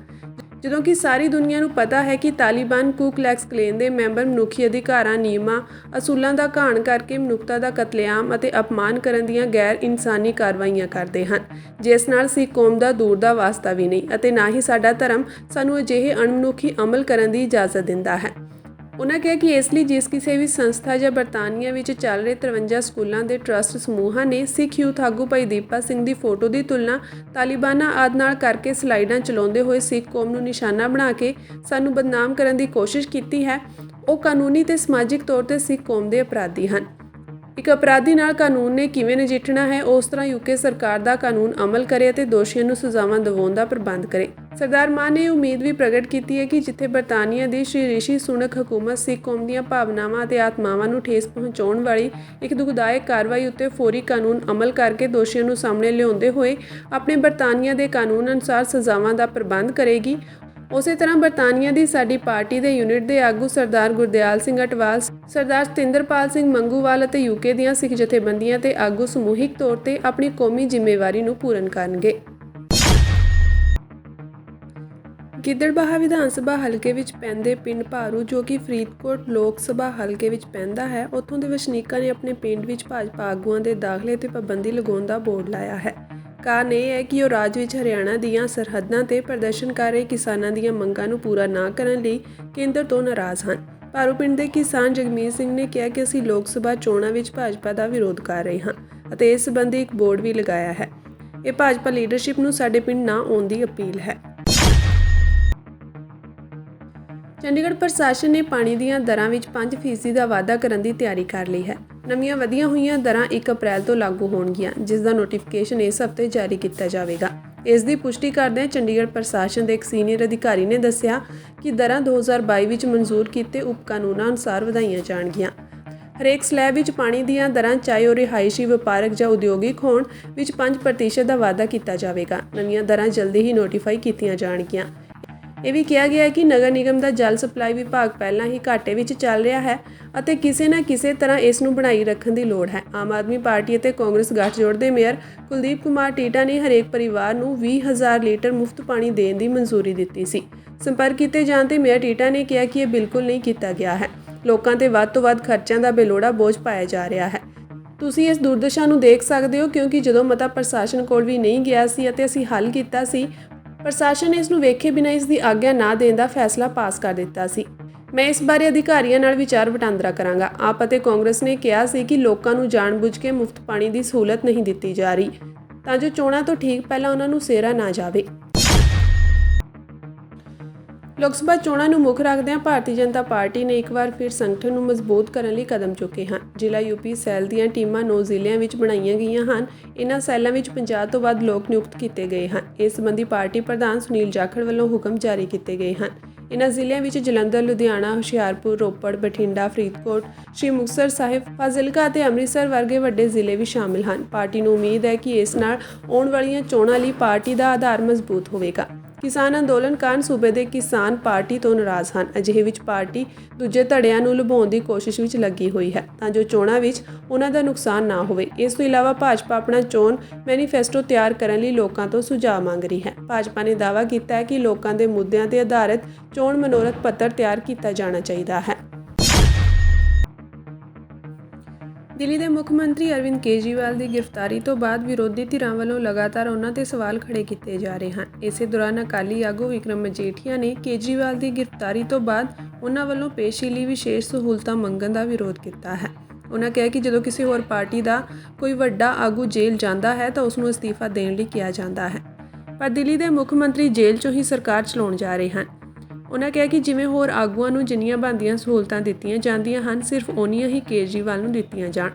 ਜਦੋਂ ਕਿ ਸਾਰੀ ਦੁਨੀਆ ਨੂੰ ਪਤਾ ਹੈ ਕਿ ਤਾਲਿਬਾਨ ਕੂ ਕਲੈਕਸ ਕਲੇਨ ਦੇ ਮੈਂਬਰ ਮਨੁੱਖੀ ਅਧਿਕਾਰਾਂ, ਨਿਯਮਾਂ, ਅਸੂਲਾਂ ਦਾ ਘਾਣ ਕਰਕੇ ਮਨੁੱਖਤਾ ਦਾ ਕਤਲੇਆਮ ਅਤੇ ਅਪਮਾਨ ਕਰਨ ਦੀਆਂ ਗੈਰ ਇਨਸਾਨੀ ਕਾਰਵਾਈਆਂ ਕਰਦੇ ਹਨ, ਜਿਸ ਨਾਲ ਸਿੱਖ ਕੌਮ ਦਾ ਦੂਰ ਦਾ ਵਾਸਤਾ ਵੀ ਨਹੀਂ ਅਤੇ ਨਾ ਹੀ ਸਾਡਾ ਧਰਮ ਸਾਨੂੰ ਅਜਿਹੇ ਅਣਮਨੁੱਖੀ ਅਮਲ ਕਰਨ ਦੀ ਇਜਾਜ਼ਤ ਦਿੰਦਾ ਹੈ। ਉਹਨਾਂ ਕਿਹਾ ਕਿ ਇਸ ਲਈ ਜਿਸ ਕਿਸੇ ਵੀ ਸੰਸਥਾ ਜਾਂ ਬਰਤਾਨੀਆ ਵਿੱਚ ਚੱਲ ਰਹੇ 53 ਸਕੂਲਾਂ ਦੇ ਟਰਸਟ ਸਮੂਹਾਂ ਨੇ ਸਿੱਖ ਯੂਥ ਆਗੂ ਭਾਈ ਦੀਪਾ ਸਿੰਘ ਦੀ ਫੋਟੋ ਦੀ ਤੁਲਨਾ ਤਾਲਿਬਾਨਾਂ ਆਦਿ ਨਾਲ ਕਰਕੇ ਸਲਾਈਡਾਂ ਚਲਾਉਂਦੇ ਹੋਏ ਸਿੱਖ ਕੌਮ ਨੂੰ ਨਿਸ਼ਾਨਾ ਬਣਾ ਕੇ ਸਾਨੂੰ ਬਦਨਾਮ ਕਰਨ ਦੀ ਕੋਸ਼ਿਸ਼ ਕੀਤੀ ਹੈ, ਉਹ ਕਾਨੂੰਨੀ ਤੇ ਸਮਾਜਿਕ ਤੌਰ ਤੇ ਸਿੱਖ ਕੌਮ ਦੇ ਅਪਰਾਧੀ ਹਨ। ਇੱਕ ਅਪਰਾਧੀ ਨਾਲ ਕਾਨੂੰਨ ਨੇ ਕਿਵੇਂ ਨਜਿੱਠਣਾ ਹੈ, ਉਸ ਤਰ੍ਹਾਂ UK ਸਰਕਾਰ ਦਾ ਕਾਨੂੰਨ ਅਮਲ ਕਰੇ ਅਤੇ ਦੋਸ਼ੀਆਂ ਨੂੰ ਸਜ਼ਾਵਾਂ ਦਿਵਾਉਣ ਦਾ ਪ੍ਰਬੰਧ ਕਰੇ। ਸਰਦਾਰ ਮਾਨ ਨੇ ਉਮੀਦ ਵੀ ਪ੍ਰਗਟ ਕੀਤੀ ਹੈ ਕਿ ਜਿੱਥੇ ਬਰਤਾਨੀਆ ਦੀ ਸ਼੍ਰੀ ਰਿਸ਼ੀ ਸੁਨਕ ਹਕੂਮਤ ਸਿੱਖ ਕੌਮ ਦੀਆਂ ਭਾਵਨਾਵਾਂ ਅਤੇ ਆਤਮਾਵਾਂ ਨੂੰ ਠੇਸ ਪਹੁੰਚਾਉਣ ਵਾਲੀ ਇੱਕ ਦੁਖਦਾਇਕ ਕਾਰਵਾਈ ਉੱਤੇ ਫੌਰੀ ਕਾਨੂੰਨ ਅਮਲ ਕਰਕੇ ਦੋਸ਼ੀਆਂ ਨੂੰ ਸਾਹਮਣੇ ਲਿਆਉਂਦੇ ਹੋਏ ਆਪਣੇ ਬਰਤਾਨੀਆ ਦੇ ਕਾਨੂੰਨ ਅਨੁਸਾਰ ਸਜ਼ਾਵਾਂ ਦਾ ਪ੍ਰਬੰਧ ਕਰੇਗੀ, ਉਸੇ ਤਰ੍ਹਾਂ ਬਰਤਾਨੀਆ ਦੀ ਸਾਡੀ ਪਾਰਟੀ ਦੇ ਯੂਨਿਟ ਦੇ ਆਗੂ ਸਰਦਾਰ ਗੁਰਦਿਆਲ ਸਿੰਘ ਅਟਵਾਲ, ਸਰਦਾਰ ਸਤਿੰਦਰਪਾਲ ਸਿੰਘ ਮੰਗੂਵਾਲ ਅਤੇ UK ਦੀਆਂ ਸਿੱਖ ਜਥੇਬੰਦੀਆਂ ਤੇ ਆਗੂ ਸਮੂਹਿਕ ਤੌਰ ਤੇ ਆਪਣੀ ਕੌਮੀ ਜ਼ਿੰਮੇਵਾਰੀ ਨੂੰ ਪੂਰਨ ਕਰਨਗੇ। ਗਿੱਦੜਬਾਹਾ ਵਿਧਾਨ ਸਭਾ ਹਲਕੇ ਵਿੱਚ ਪੈਂਦੇ ਪਿੰਡ ਭਾਰੂ, ਜੋ ਕਿ ਫਰੀਦਕੋਟ ਲੋਕ ਸਭਾ ਹਲਕੇ ਵਿੱਚ ਪੈਂਦਾ ਹੈ, ਉੱਥੋਂ ਦੇ ਵਸਨੀਕਾਂ ਨੇ ਆਪਣੇ ਪਿੰਡ ਵਿੱਚ ਭਾਜਪਾ ਆਗੂਆਂ ਦੇ ਦਾਖਲੇ ਤੇ ਪਾਬੰਦੀ ਲਗਾਉਣ ਦਾ ਬੋਰਡ ਲਾਇਆ ਹੈ। ਕਾਰਨ ਇਹ ਹੈ ਕਿ ਉਹ ਰਾਜ ਵਿੱਚ ਹਰਿਆਣਾ ਦੀਆਂ ਸਰਹੱਦਾਂ ਤੇ ਪ੍ਰਦਰਸ਼ਨ ਕਰ ਰਹੇ ਕਿਸਾਨਾਂ ਦੀਆਂ ਮੰਗਾਂ ਨੂੰ ਪੂਰਾ ਨਾ ਕਰਨ ਲਈ ਕੇਂਦਰ ਤੋਂ ਨਾਰਾਜ਼ ਹਨ। ਭਾਰੂ ਪਿੰਡ ਦੇ ਕਿਸਾਨ ਜਗਮੀਤ ਸਿੰਘ ਨੇ ਕਿਹਾ ਕਿ ਅਸੀਂ ਲੋਕ ਸਭਾ ਚੋਣਾਂ ਵਿੱਚ ਭਾਜਪਾ ਦਾ ਵਿਰੋਧ ਕਰ ਰਹੇ ਹਾਂ ਅਤੇ ਇਸ ਸੰਬੰਧੀ ਇੱਕ ਬੋਰਡ ਵੀ ਲਗਾਇਆ ਹੈ। ਇਹ ਭਾਜਪਾ ਲੀਡਰਸ਼ਿਪ ਨੂੰ ਸਾਡੇ ਪਿੰਡ ਨਾ ਆਉਣ ਦੀ ਅਪੀਲ ਹੈ। ਚੰਡੀਗੜ੍ਹ ਪ੍ਰਸ਼ਾਸਨ ਨੇ ਪਾਣੀ ਦੀਆਂ ਦਰਾਂ ਵਿੱਚ 5% ਦਾ ਵਾਧਾ ਕਰਨ ਦੀ ਤਿਆਰੀ ਕਰ ਲਈ ਹੈ। ਨਵੀਆਂ ਵਧੀਆਂ ਹੋਈਆਂ ਦਰਾਂ 1 ਅਪ੍ਰੈਲ ਤੋਂ ਲਾਗੂ ਹੋਣਗੀਆਂ, ਜਿਸ ਦਾ ਨੋਟੀਫਿਕੇਸ਼ਨ ਇਸ ਹਫ਼ਤੇ ਜਾਰੀ ਕੀਤਾ ਜਾਵੇਗਾ। ਇਸ ਦੀ ਪੁਸ਼ਟੀ ਕਰਦਿਆਂ ਚੰਡੀਗੜ੍ਹ ਪ੍ਰਸ਼ਾਸਨ ਦੇ ਇੱਕ ਸੀਨੀਅਰ ਅਧਿਕਾਰੀ ਨੇ ਦੱਸਿਆ ਕਿ ਦਰਾਂ 2022 ਵਿੱਚ ਮਨਜ਼ੂਰ ਕੀਤੇ ਉਪ ਕਾਨੂੰਨਾਂ ਅਨੁਸਾਰ ਵਧਾਈਆਂ ਜਾਣਗੀਆਂ। ਹਰੇਕ ਸਲੈਬ ਵਿੱਚ ਪਾਣੀ ਦੀਆਂ ਦਰਾਂ, ਚਾਹੇ ਉਹ ਰਿਹਾਇਸ਼ੀ, ਵਪਾਰਕ ਜਾਂ ਉਦਯੋਗਿਕ ਹੋਣ, ਵਿੱਚ 5% ਦਾ ਵਾਧਾ ਕੀਤਾ ਜਾਵੇਗਾ। ਨਵੀਆਂ ਦਰਾਂ ਜਲਦੀ ਹੀ ਨੋਟੀਫਾਈ ਕੀਤੀਆਂ ਜਾਣਗੀਆਂ। ਇਹ ਵੀ ਕਿਹਾ ਗਿਆ ਹੈ ਕਿ ਨਗਰ ਨਿਗਮ ਦਾ ਜਲ ਸਪਲਾਈ ਵਿਭਾਗ ਪਹਿਲਾਂ ਹੀ ਘਾਟੇ ਵਿੱਚ ਚੱਲ ਰਿਹਾ ਹੈ ਅਤੇ ਕਿਸੇ ਨਾ ਕਿਸੇ ਤਰ੍ਹਾਂ ਇਸ ਨੂੰ ਬਣਾਈ ਰੱਖਣ ਦੀ ਲੋੜ ਹੈ। ਆਮ ਆਦਮੀ ਪਾਰਟੀ ਅਤੇ ਕਾਂਗਰਸ ਗੱਠਜੋੜ ਦੇ ਮੇਅਰ ਕੁਲਦੀਪ ਕੁਮਾਰ ਟੀਟਾ ਨੇ ਹਰੇਕ ਪਰਿਵਾਰ ਨੂੰ 20,000 ਲੀਟਰ ਮੁਫਤ ਪਾਣੀ ਦੇਣ ਦੀ ਮਨਜ਼ੂਰੀ ਦਿੱਤੀ ਸੀ। ਸੰਪਰਕ ਕੀਤੇ ਜਾਣ ਤੇ ਮੇਅਰ ਟੀਟਾ ਨੇ ਕਿਹਾ ਕਿ ਇਹ ਬਿਲਕੁਲ ਨਹੀਂ ਕੀਤਾ ਗਿਆ ਹੈ। ਲੋਕਾਂ ਤੇ ਵੱਧ ਤੋਂ ਵੱਧ ਖਰਚਿਆਂ ਦਾ ਬੇਲੋੜਾ ਬੋਝ ਪਾਇਆ ਜਾ ਰਿਹਾ ਹੈ। ਤੁਸੀਂ ਇਸ ਦੁਰਦਸ਼ਾ ਨੂੰ ਦੇਖ ਸਕਦੇ ਹੋ, ਕਿਉਂਕਿ ਜਦੋਂ ਮਤਾ ਪ੍ਰਸ਼ਾਸਨ ਕੋਲ ਵੀ ਨਹੀਂ ਗਿਆ ਸੀ ਅਤੇ ਅਸੀਂ ਹੱਲ ਕੀਤਾ ਸੀ, ਪ੍ਰਸ਼ਾਸਨ ਨੇ ਇਸ ਨੂੰ ਵੇਖੇ ਬਿਨਾਂ ਇਸ ਦੀ ਆਗਿਆ ਨਾ ਦੇਣ ਦਾ ਫੈਸਲਾ ਪਾਸ ਕਰ ਦਿੱਤਾ ਸੀ। ਮੈਂ ਇਸ ਬਾਰੇ ਅਧਿਕਾਰੀਆਂ ਨਾਲ ਵਿਚਾਰ ਵਟਾਂਦਰਾ ਕਰਾਂਗਾ। ਆਪ ਅਤੇ ਕਾਂਗਰਸ ਨੇ ਕਿਹਾ ਸੀ ਕਿ ਲੋਕਾਂ ਨੂੰ ਜਾਣਬੁੱਝ ਕੇ ਮੁਫਤ ਪਾਣੀ ਦੀ ਸਹੂਲਤ ਨਹੀਂ ਦਿੱਤੀ ਜਾ ਰਹੀ, ਤਾਂ ਜੋ ਚੋਣਾਂ ਤੋਂ ਠੀਕ ਪਹਿਲਾਂ ਉਹਨਾਂ ਨੂੰ ਸੇਰਾ ਨਾ ਜਾਵੇ। ਲੋਕ ਸਭਾ ਚੋਣਾਂ ਨੂੰ ਮੁੱਖ ਰੱਖਦਿਆਂ ਭਾਰਤੀ ਜਨਤਾ ਪਾਰਟੀ ਨੇ ਇੱਕ ਵਾਰ ਫਿਰ ਸੰਗਠਨ ਨੂੰ ਮਜ਼ਬੂਤ ਕਰਨ ਲਈ ਕਦਮ ਚੁੱਕੇ ਹਨ। ਜ਼ਿਲ੍ਹਾ ਯੂਪੀ ਸੈੱਲ ਦੀਆਂ ਟੀਮਾਂ 9 ਜ਼ਿਲ੍ਹਿਆਂ ਵਿੱਚ ਬਣਾਈਆਂ ਗਈਆਂ ਹਨ। ਇਨ੍ਹਾਂ ਸੈੱਲਾਂ ਵਿੱਚ 50 ਤੋਂ ਵੱਧ ਲੋਕ ਨਿਯੁਕਤ ਕੀਤੇ ਗਏ ਹਨ। ਇਸ ਸੰਬੰਧੀ ਪਾਰਟੀ ਪ੍ਰਧਾਨ ਸੁਨੀਲ ਜਾਖੜ ਵੱਲੋਂ ਹੁਕਮ ਜਾਰੀ ਕੀਤੇ ਗਏ ਹਨ। ਇਨ੍ਹਾਂ ਜ਼ਿਲ੍ਹਿਆਂ ਵਿੱਚ ਜਲੰਧਰ, ਲੁਧਿਆਣਾ, ਹੁਸ਼ਿਆਰਪੁਰ, ਰੋਪੜ, ਬਠਿੰਡਾ, ਫਰੀਦਕੋਟ, ਸ਼੍ਰੀ ਮੁਕਤਸਰ ਸਾਹਿਬ, ਫਾਜ਼ਿਲਕਾ ਅਤੇ ਅੰਮ੍ਰਿਤਸਰ ਵਰਗੇ ਵੱਡੇ ਜ਼ਿਲ੍ਹੇ ਵੀ ਸ਼ਾਮਿਲ ਹਨ। ਪਾਰਟੀ ਨੂੰ ਉਮੀਦ ਹੈ ਕਿ ਇਸ ਨਾਲ ਆਉਣ ਵਾਲੀਆਂ ਚੋਣਾਂ ਲਈ ਪਾਰਟੀ ਦਾ ਆਧਾਰ ਮਜ਼ਬੂਤ ਹੋਵੇਗਾ। ਕਿਸਾਨ ਅੰਦੋਲਨ ਕਾਰਨ ਸੂਬੇ ਦੇ ਕਿਸਾਨ ਪਾਰਟੀ ਤੋਂ ਨਾਰਾਜ਼ ਹਨ। ਅਜਿਹੇ ਵਿੱਚ ਪਾਰਟੀ ਦੂਜੇ ਧੜਿਆਂ ਨੂੰ ਲੁਭਾਉਣ ਦੀ ਕੋਸ਼ਿਸ਼ ਵਿੱਚ ਲੱਗੀ ਹੋਈ ਹੈ, ਤਾਂ ਜੋ ਚੋਣਾਂ ਵਿੱਚ ਉਹਨਾਂ ਦਾ ਨੁਕਸਾਨ ਨਾ ਹੋਵੇ। ਇਸ ਤੋਂ ਇਲਾਵਾ ਭਾਜਪਾ ਆਪਣਾ ਚੋਣ ਮੈਨੀਫੈਸਟੋ ਤਿਆਰ ਕਰਨ ਲਈ ਲੋਕਾਂ ਤੋਂ ਸੁਝਾਅ ਮੰਗ ਰਹੀ ਹੈ। ਭਾਜਪਾ ਨੇ ਦਾਅਵਾ ਕੀਤਾ ਹੈ ਕਿ ਲੋਕਾਂ ਦੇ ਮੁੱਦਿਆਂ ਤੇ ਆਧਾਰਿਤ ਚੋਣ ਮਨੋਰਥ ਪੱਤਰ ਤਿਆਰ ਕੀਤਾ ਜਾਣਾ ਚਾਹੀਦਾ ਹੈ। ਦਿੱਲੀ ਦੇ ਮੁੱਖ ਮੰਤਰੀ ਅਰਵਿੰਦ ਕੇਜਰੀਵਾਲ ਦੀ ਗ੍ਰਿਫਤਾਰੀ ਤੋਂ ਬਾਅਦ ਵਿਰੋਧੀ ਧਿਰਾਂ ਵੱਲੋਂ ਲਗਾਤਾਰ ਉਹਨਾਂ ਤੇ ਸਵਾਲ ਖੜੇ ਕੀਤੇ ਜਾ ਰਹੇ ਹਨ। ਇਸੇ ਦੌਰਾਨ ਅਕਾਲੀ ਆਗੂ ਵਿਕਰਮ ਮਜੀਠੀਆ ਨੇ ਕੇਜਰੀਵਾਲ ਦੀ ਗ੍ਰਿਫਤਾਰੀ ਤੋਂ ਬਾਅਦ ਉਹਨਾਂ ਵੱਲੋਂ ਪੇਸ਼ੀ ਲਈ ਵਿਸ਼ੇਸ਼ ਸਹੂਲਤਾਂ ਮੰਗਣ ਦਾ ਵਿਰੋਧ ਕੀਤਾ ਹੈ। ਉਹਨਾਂ ਕਿਹਾ ਕਿ ਜਦੋਂ ਕਿਸੇ ਹੋਰ ਪਾਰਟੀ ਦਾ ਕੋਈ ਵੱਡਾ ਆਗੂ ਜੇਲ੍ਹ ਜਾਂਦਾ ਹੈ ਤਾਂ ਉਸ ਨੂੰ ਅਸਤੀਫਾ ਦੇਣ ਲਈ ਕਿਹਾ ਜਾਂਦਾ ਹੈ, ਪਰ ਦਿੱਲੀ ਦੇ ਮੁੱਖ ਮੰਤਰੀ ਜੇਲ੍ਹ 'ਚੋਂ ਹੀ ਸਰਕਾਰ ਚਲਾਉਣ ਜਾ ਰਹੇ ਹਨ। ਉਹਨਾਂ ਕਿਹਾ ਕਿ ਜਿਵੇਂ ਹੋਰ ਆਗੂਆਂ ਨੂੰ ਜਿੰਨੀਆਂ ਬਣਦੀਆਂ ਸਹੂਲਤਾਂ ਦਿੱਤੀਆਂ ਜਾਂਦੀਆਂ ਹਨ, ਸਿਰਫ ਓਨੀਆਂ ਹੀ ਕੇਜਰੀਵਾਲ ਨੂੰ ਦਿੱਤੀਆਂ ਜਾਣ,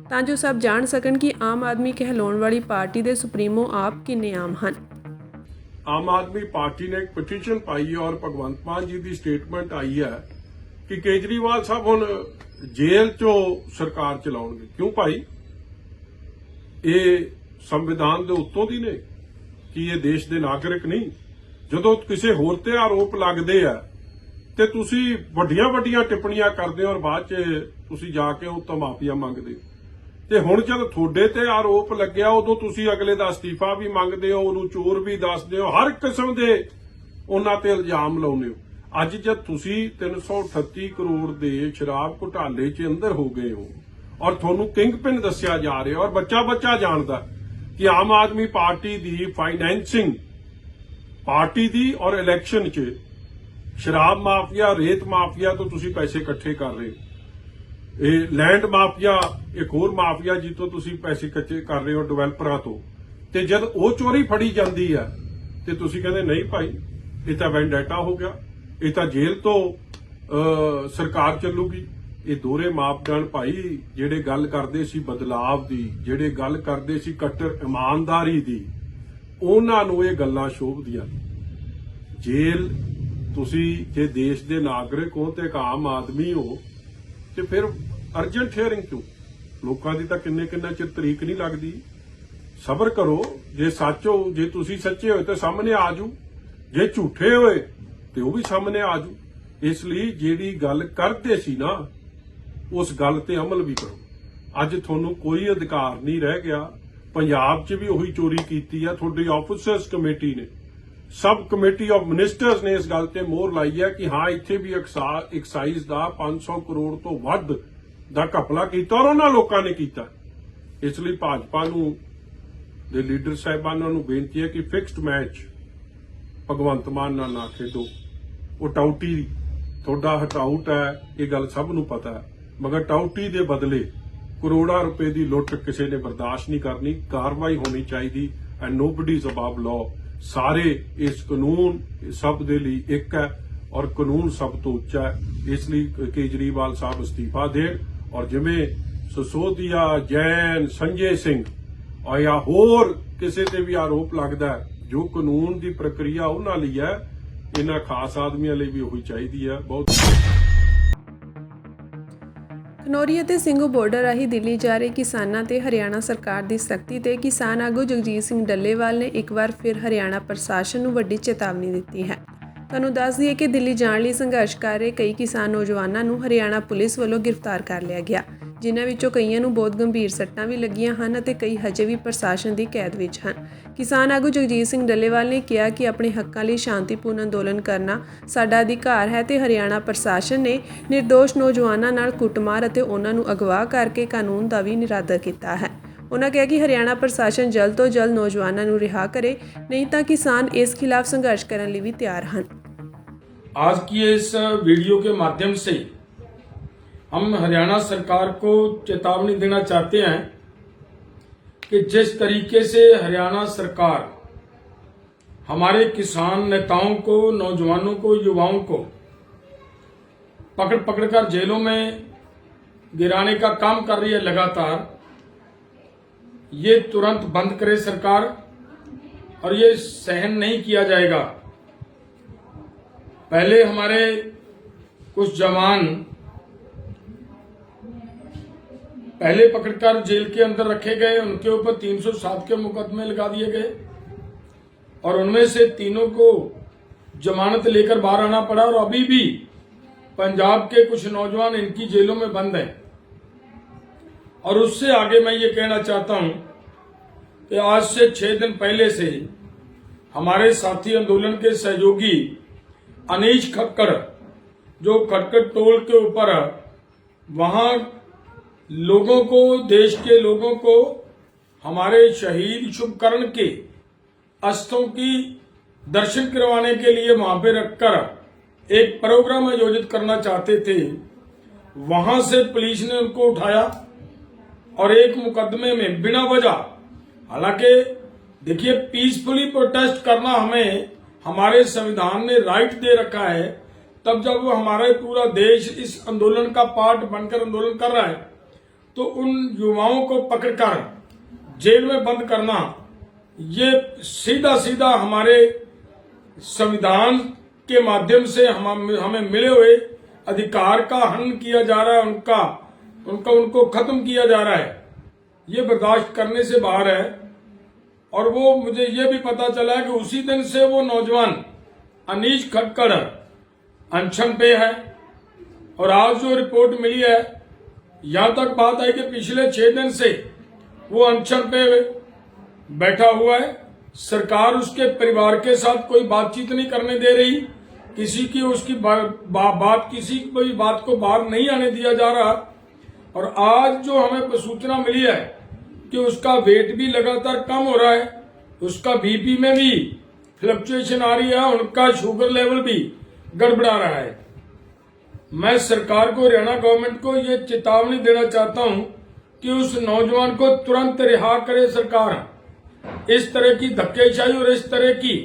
ਤਾਂ ਜੋ ਸਭ ਜਾਣ ਸਕਣ ਕਿ ਆਮ ਆਦਮੀ ਕਹਿਲਾਉਣ ਵਾਲੀ ਪਾਰਟੀ ਦੇ ਸੁਪਰੀਮੋ ਆਪ ਕਿੰਨੇ ਆਮ ਹਨ। आम आदमी पार्टी ने एक पिटीशन पाई है और भगवंत मान जी की स्टेटमेंट आई है कि केजरीवाल साहब हुण जेल चो सरकार चलाउणगे। क्यों भाई, ये संविधान दे उत्तों दी ने कि ये देश दे नागरिक नहीं? जदों किसी होर ते आरोप लगदे आ ते तुसी वड्डियां टिप्पणियां करदे हो और बाद च तुसी जाके उत्तों माफिया मंगदे हो। ਤੇ ਹੁਣ ਜਦ ਤੁਹਾਡੇ ਤੇ ਆਰੋਪ ਲੱਗਿਆ ਉਦੋਂ ਤੁਸੀਂ ਅਗਲੇ ਦਾ ਅਸਤੀਫਾ ਵੀ ਮੰਗਦੇ ਹੋ, ਉਹਨੂੰ ਚੋਰ ਵੀ ਦੱਸਦੇ ਹੋ, ਹਰ ਕਿਸਮ ਦੇ ਉਹਨਾਂ ਤੇ ਇਲਜ਼ਾਮ ਲਾਉਂਦੇ ਹੋ। ਅੱਜ ਜਦ ਤੁਸੀਂ 338 ਕਰੋੜ ਦੇ ਸ਼ਰਾਬ ਘੁਟਾਲੇ 'ਚ ਅੰਦਰ ਹੋ ਗਏ ਹੋ ਔਰ ਤੁਹਾਨੂੰ ਕਿੰਗਪਿਨ ਦੱਸਿਆ ਜਾ ਰਿਹਾ ਔਰ ਬੱਚਾ ਜਾਣਦਾ ਕਿ ਆਮ ਆਦਮੀ ਪਾਰਟੀ ਦੀ ਫਾਈਨੈਂਸਿੰਗ ਪਾਰਟੀ ਦੀ ਔਰ ਇਲੈਕਸ਼ਨ 'ਚ ਸ਼ਰਾਬ ਮਾਫੀਆ, ਰੇਤ ਮਾਫੀਆ ਤੋਂ ਤੁਸੀਂ ਪੈਸੇ ਇਕੱਠੇ ਕਰ ਰਹੇ ਹੋ। ਇਹ ਲੈਂਡ ਮਾਫੀਆ ਇੱਕ ਹੋਰ ਮਾਫੀਆ ਜਿੱਥੋਂ ਤੁਸੀਂ ਪੈਸੇ ਇਕੱਠੇ ਕਰ ਰਹੇ ਹੋ ਡਿਵੈਲਪਰਾਂ ਤੋਂ, ਤੇ ਜਦ ਉਹ ਚੋਰੀ ਫੜੀ ਜਾਂਦੀ ਹੈ ਤੇ ਤੁਸੀਂ ਕਹਿੰਦੇ ਨਹੀਂ ਭਾਈ ਇਹ ਤਾਂ ਵੈਂਡੇਟਾ ਹੋ ਗਿਆ, ਇਹ ਤਾਂ ਜੇਲ੍ਹ ਤੋਂ ਸਰਕਾਰ ਚੱਲੂਗੀ। ਇਹ ਦੋਹਰੇ ਮਾਪਦੰਡ ਭਾਈ, ਜਿਹੜੇ ਗੱਲ ਕਰਦੇ ਸੀ ਬਦਲਾਵ ਦੀ, ਜਿਹੜੇ ਗੱਲ ਕਰਦੇ ਸੀ ਕੱਟੜ ਇਮਾਨਦਾਰੀ ਦੀ, ਉਹਨਾਂ ਨੂੰ ਇਹ ਗੱਲਾਂ ਸ਼ੋਭਦੀਆਂ। ਜੇਲ੍ਹ ਤੁਸੀਂ ਜੇ ਦੇਸ਼ ਦੇ ਨਾਗਰਿਕ ਹੋ ਤੇ ਇੱਕ ਆਮ ਆਦਮੀ ਹੋ ਤੇ ਫਿਰ ਅਰਜੈਂਟ ਹੀਅਰਿੰਗ ਕਿਉਂ? ਲੋਕਾਂ ਦੀ ਤਾਂ ਕਿੰਨੇ ਚਿਰ ਤਰੀਕ ਨਹੀਂ ਲੱਗਦੀ। ਸਬਰ ਕਰੋ। ਜੇ ਸੱਚ ਹੋ, ਜੇ ਤੁਸੀਂ ਸੱਚੇ ਹੋਏ ਤਾਂ ਸਾਹਮਣੇ ਆ ਜੂ, ਜੇ ਝੂਠੇ ਹੋਏ ਤੇ ਉਹ ਵੀ ਸਾਹਮਣੇ ਆ ਜੂ। ਇਸ ਲਈ ਜਿਹੜੀ ਗੱਲ ਕਰਦੇ ਸੀ ਨਾ ਉਸ ਗੱਲ ਤੇ ਅਮਲ ਵੀ ਕਰੋ। ਅੱਜ ਤੁਹਾਨੂੰ ਕੋਈ ਅਧਿਕਾਰ ਨਹੀਂ ਰਹਿ ਗਿਆ। ਪੰਜਾਬ 'ਚ ਵੀ ਉਹੀ ਚੋਰੀ ਕੀਤੀ ਆ। ਤੁਹਾਡੀ ਆਫਿਸਰਸ ਕਮੇਟੀ ਨੇ, ਸਬ ਕਮੇਟੀ ਆਫ ਮਿਨਿਸਟਰਸ ਨੇ ਇਸ ਗੱਲ ਤੇ ਮੋਹਰ ਲਾਈ ਹੈ ਕਿ ਹਾਂ ਇੱਥੇ ਵੀ ਐਕਸਾਈਜ਼ ਦਾ 500 ਕਰੋੜ ਤੋਂ ਵੱਧ ਦਾ ਘਪਲਾ ਕੀਤਾ ਔਰ ਉਹਨਾਂ ਲੋਕਾਂ ਨੇ ਕੀਤਾ। ਇਸ ਲਈ ਭਾਜਪਾ ਨੂੰ ਦੇ ਲੀਡਰ ਸਾਹਿਬਾਨਾਂ ਨੂੰ ਬੇਨਤੀ ਹੈ ਕਿ ਫਿਕਸਡ ਮੈਚ ਭਗਵੰਤ ਮਾਨ ਨਾਲ ਨਾ ਖੇਡੋ। ਉਹ ਟਾਊਟੀ ਤੁਹਾਡਾ ਹਟਾਊਟ ਹੈ, ਇਹ ਗੱਲ ਸਭ ਨੂੰ ਪਤਾ ਹੈ, ਮਗਰ ਟਾਊਟੀ ਦੇ ਬਦਲੇ ਕਰੋੜਾਂ ਰੁਪਏ ਦੀ ਲੁੱਟ ਕਿਸੇ ਨੇ ਬਰਦਾਸ਼ਤ ਨਹੀਂ ਕਰਨੀ। ਕਾਰਵਾਈ ਹੋਣੀ ਚਾਹੀਦੀ and nobody is above law. ਸਾਰੇ ਇਸ ਕਾਨੂੰਨ ਸਭ ਦੇ ਲਈ ਇੱਕ ਹੈ ਔਰ ਕਾਨੂੰਨ ਸਭ ਤੋਂ ਉੱਚਾ ਹੈ। ਇਸ ਲਈ ਕੇਜਰੀਵਾਲ ਸਾਹਿਬ ਅਸਤੀਫਾ ਦੇਣ ਔਰ ਜਿਵੇਂ ਸਸੋਦੀਆ, ਜੈਨ, ਸੰਜੇ ਸਿੰਘ ਔਰ ਜਾਂ ਹੋਰ ਕਿਸੇ ਤੇ ਵੀ ਆਰੋਪ ਲੱਗਦਾ ਹੈ, ਜੋ ਕਾਨੂੰਨ ਦੀ ਪ੍ਰਕਿਰਿਆ ਉਹਨਾਂ ਲਈ ਹੈ, ਇਹਨਾਂ ਖਾਸ ਆਦਮੀਆਂ ਲਈ ਵੀ ਉਹੀ ਚਾਹੀਦੀ ਹੈ। ਬਹੁਤ ਖਨੌਰੀ ਅਤੇ ਸਿੰਘੂ ਬਾਰਡਰ ਰਾਹੀਂ ਦਿੱਲੀ ਜਾ ਰਹੇ ਕਿਸਾਨਾਂ ਤੇ ਹਰਿਆਣਾ ਸਰਕਾਰ ਦੀ ਸਖਤੀ ਤੇ ਕਿਸਾਨ ਆਗੂ ਜਗਜੀਤ ਸਿੰਘ ਡੱਲੇਵਾਲ ਨੇ ਇੱਕ ਵਾਰ ਫਿਰ ਹਰਿਆਣਾ ਪ੍ਰਸ਼ਾਸਨ ਨੂੰ ਵੱਡੀ ਚੇਤਾਵਨੀ ਦਿੱਤੀ ਹੈ। ਤੁਹਾਨੂੰ ਦੱਸ ਦਈਏ ਕਿ ਦਿੱਲੀ ਜਾਣ ਲਈ ਸੰਘਰਸ਼ ਕਰ ਰਹੇ ਕਈ ਕਿਸਾਨ ਨੌਜਵਾਨਾਂ ਨੂੰ ਹਰਿਆਣਾ ਪੁਲਿਸ ਵੱਲੋਂ ਗ੍ਰਿਫਤਾਰ ਕਰ ਲਿਆ ਗਿਆ, ਜਿਨ੍ਹਾਂ ਵਿੱਚੋਂ ਕਈਆਂ ਨੂੰ ਬਹੁਤ ਗੰਭੀਰ ਸੱਟਾਂ ਵੀ ਲੱਗੀਆਂ ਹਨ ਅਤੇ ਕਈ ਹਜੇ ਵੀ ਪ੍ਰਸ਼ਾਸਨ ਦੀ ਕੈਦ ਵਿੱਚ ਹਨ। ਕਿਸਾਨ ਆਗੂ ਜਗਜੀਤ ਸਿੰਘ ਡੱਲੇਵਾਲ ਨੇ ਕਿਹਾ ਕਿ ਆਪਣੇ ਹੱਕਾਂ ਲਈ ਸ਼ਾਂਤੀਪੂਰਨ ਅੰਦੋਲਨ ਕਰਨਾ ਸਾਡਾ ਅਧਿਕਾਰ ਹੈ ਤੇ ਹਰਿਆਣਾ ਪ੍ਰਸ਼ਾਸਨ ਨੇ ਨਿਰਦੋਸ਼ ਨੌਜਵਾਨਾਂ ਨਾਲ ਕੁੱਟਮਾਰ ਅਤੇ ਉਹਨਾਂ ਨੂੰ ਅਗਵਾ ਕਰਕੇ ਕਾਨੂੰਨ ਦਾ ਵੀ ਨਿਰਾਦਰ ਕੀਤਾ ਹੈ। ਉਹਨਾਂ ਕਿਹਾ ਕਿ ਹਰਿਆਣਾ ਪ੍ਰਸ਼ਾਸਨ ਜਲਦ ਤੋਂ ਜਲਦ ਨੌਜਵਾਨਾਂ ਨੂੰ ਰਿਹਾ करे, नहीं तो किसान इस खिलाफ संघर्ष करने लिए भी तैयार हैं। आज की इस वीडियो के माध्यम से हम हरियाणा सरकार को चेतावनी देना चाहते हैं कि जिस तरीके से हरियाणा सरकार हमारे किसान नेताओं को, नौजवानों को, युवाओं को पकड़ कर जेलों में गिराने का काम कर रही है लगातार, ये तुरंत बंद करे सरकार और ये सहन नहीं किया जाएगा। पहले हमारे कुछ जवान पहले पकड़कर जेल के अंदर रखे गए, उनके ऊपर 307 के मुकदमे लगा दिए गए और उनमें से तीनों को जमानत लेकर बाहर आना पड़ा और अभी भी पंजाब के कुछ नौजवान इनकी जेलों में बंद हैं। और उससे आगे मैं ये कहना चाहता हूं कि आज से 6 दिन पहले से हमारे साथी आंदोलन के सहयोगी अनीश खक्कर, जो खटकड़ टोल के ऊपर वहां लोगों को, देश के लोगों को हमारे शहीद शुभकर्ण के अस्थों की दर्शन करवाने के लिए वहां पे रखकर एक प्रोग्राम आयोजित करना चाहते थे। वहां से पुलिस ने उनको उठाया और एक मुकदमे में बिना वजह, हालांकि देखिए पीसफुली प्रोटेस्ट करना हमें हमारे संविधान ने राइट दे रखा है, तब जब हमारे पूरा देश इस आंदोलन का पार्ट बनकर आंदोलन कर रहा है तो उन युवाओं को पकड़कर जेल में बंद करना, ये सीधा सीधा हमारे संविधान के माध्यम से हमें मिले हुए अधिकार का हनन किया जा रहा है, उनको खत्म किया जा रहा है। ये बर्दाश्त करने से बाहर है। और वो मुझे ये भी पता चला है कि उसी दिन से वो नौजवान अनीश खटकड़ अनशन पे है और आज जो रिपोर्ट मिली है, यहां तक बात आई कि पिछले 6 दिन से वो अनशन पे बैठा हुआ है। सरकार उसके परिवार के साथ कोई बातचीत नहीं करने दे रही, किसी की उसकी किसी कोई बात को बाहर नहीं आने दिया जा रहा। और आज जो हमें सूचना मिली है कि उसका वेट भी लगातार कम हो रहा है, उसका बीपी में भी फ्लक्चुएशन आ रही है, उनका शुगर लेवल भी गड़बड़ा रहा है। मैं सरकार को, हरियाणा गवर्नमेंट को ये चेतावनी देना चाहता हूं कि उस नौजवान को तुरंत रिहा करे सरकार। इस तरह की धक्केशाही और इस तरह की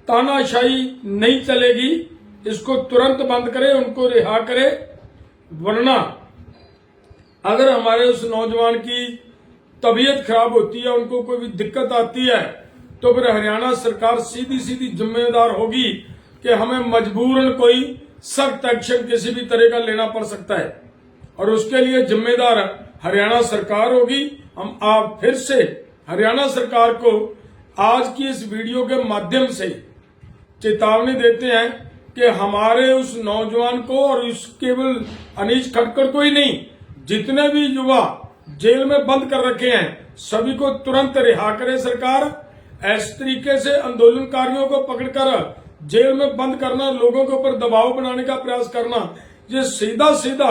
तानाशाही नहीं चलेगी, इसको तुरंत बंद करे, उनको रिहा करे। वरना अगर हमारे उस नौजवान की तबीयत खराब होती है, उनको कोई भी दिक्कत आती है, तो फिर हरियाणा सरकार सीधी सीधी जिम्मेदार होगी कि हमें मजबूरन कोई सख्त एक्शन किसी भी तरह का लेना पड़ सकता है और उसके लिए जिम्मेदार हरियाणा सरकार होगी। हम आप फिर से हरियाणा सरकार को आज की इस वीडियो के माध्यम से चेतावनी देते हैं कि हमारे उस नौजवान को, और उस केवल अनीश खटकड़ को ही नहीं, जितने भी युवा जेल में बंद कर रखे हैं सभी को तुरंत रिहा करे सरकार। इस तरीके से आंदोलनकारियों को पकड़कर जेल में बंद करना, लोगों के ऊपर दबाव बनाने का प्रयास करना, ये सीधा सीधा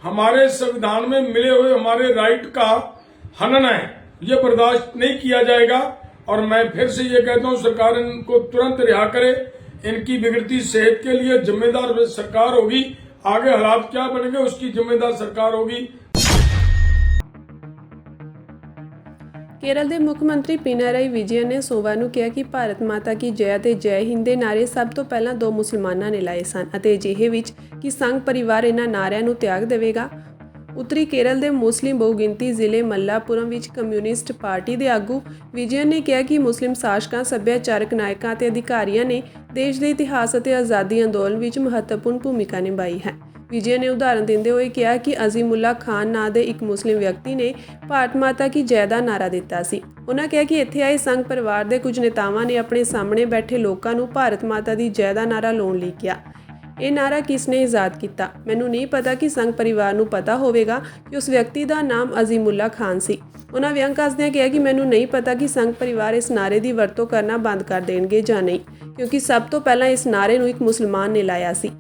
हमारे संविधान में मिले हुए हमारे राइट का हनन है। ये बर्दाश्त नहीं किया जाएगा। और मैं फिर से ये कहता हूं, सरकार इनको तुरंत रिहा करे। इनकी बिगड़ती सेहत के लिए जिम्मेदार सरकार होगी। आगे हालात क्या बनेंगे उसकी जिम्मेदार सरकार होगी। ਕੇਰਲ ਦੇ ਮੁੱਖ ਮੰਤਰੀ ਪਿਨਾਰਾਈ ਵਿਜਯਨ ਨੇ ਸੋਮਵਾਰ ਨੂੰ ਕਿਹਾ ਕਿ ਭਾਰਤ ਮਾਤਾ ਕੀ ਜੈ ਅਤੇ ਜੈ ਹਿੰਦ ਦੇ ਨਾਅਰੇ ਸਭ ਤੋਂ ਪਹਿਲਾਂ 2 ਮੁਸਲਮਾਨਾਂ ਨੇ ਲਾਏ ਸਨ ਅਤੇ ਅਜਿਹੇ ਵਿੱਚ ਕਿ ਸੰਘ ਪਰਿਵਾਰ ਇਹਨਾਂ ਨਾਅਰਿਆਂ ਨੂੰ ਤਿਆਗ ਦੇਵੇਗਾ। ਉੱਤਰੀ ਕੇਰਲ ਦੇ ਮੁਸਲਿਮ ਬਹੁਗਿਣਤੀ ਜ਼ਿਲ੍ਹੇ ਮੱਲਾਪੁਰਮ ਵਿੱਚ ਕਮਿਊਨਿਸਟ ਪਾਰਟੀ ਦੇ ਆਗੂ ਵਿਜਯਨ ਨੇ ਕਿਹਾ ਕਿ ਮੁਸਲਿਮ ਸ਼ਾਸਕਾਂ, ਸੱਭਿਆਚਾਰਕ ਨਾਇਕਾਂ ਅਤੇ ਅਧਿਕਾਰੀਆਂ ਨੇ ਦੇਸ਼ ਦੇ ਇਤਿਹਾਸ ਅਤੇ ਆਜ਼ਾਦੀ ਅੰਦੋਲਨ ਵਿੱਚ ਮਹੱਤਵਪੂਰਨ ਭੂਮਿਕਾ ਨਿਭਾਈ ਹੈ। ਵਿਜੇ ਨੇ ਉਦਾਹਰਨ ਦਿੰਦੇ ਹੋਏ ਕਿਹਾ ਕਿ ਅਜ਼ੀਮੁੱਲਾ ਖਾਨ ਨਾਂ ਦੇ ਇੱਕ ਮੁਸਲਿਮ ਵਿਅਕਤੀ ਨੇ ਭਾਰਤ ਮਾਤਾ ਕੀ ਜੈ ਦਾ ਨਾਅਰਾ ਦਿੱਤਾ ਸੀ। ਉਹਨਾਂ ਕਿਹਾ ਕਿ ਇੱਥੇ ਆਏ ਸੰਘ ਪਰਿਵਾਰ ਦੇ ਕੁਝ ਨੇਤਾਵਾਂ ਨੇ ਆਪਣੇ ਸਾਹਮਣੇ ਬੈਠੇ ਲੋਕਾਂ ਨੂੰ ਭਾਰਤ ਮਾਤਾ ਦੀ ਜੈ ਦਾ ਨਾਅਰਾ ਲਾਉਣ ਲਈ ਕਿਹਾ। ਇਹ ਨਾਅਰਾ ਕਿਸ ਨੇ ਇਜਾਦ ਕੀਤਾ? ਮੈਨੂੰ ਨਹੀਂ ਪਤਾ ਕਿ ਸੰਘ ਪਰਿਵਾਰ ਨੂੰ ਪਤਾ ਹੋਵੇਗਾ ਕਿ ਉਸ ਵਿਅਕਤੀ ਦਾ ਨਾਮ ਅਜ਼ੀਮੁੱਲਾ ਖਾਨ ਸੀ। ਉਹਨਾਂ ਵਿਅੰਗ ਕੱਸਦਿਆਂ ਕਿਹਾ ਕਿ ਮੈਨੂੰ ਨਹੀਂ ਪਤਾ ਕਿ ਸੰਘ ਪਰਿਵਾਰ ਇਸ ਨਾਅਰੇ ਦੀ ਵਰਤੋਂ ਕਰਨਾ ਬੰਦ ਕਰ ਦੇਣਗੇ ਜਾਂ ਨਹੀਂ, ਕਿਉਂਕਿ ਸਭ ਤੋਂ ਪਹਿਲਾਂ ਇਸ ਨਾਅਰੇ ਨੂੰ ਇੱਕ ਮੁਸਲਮਾਨ ਨੇ ਲਾਇਆ ਸੀ।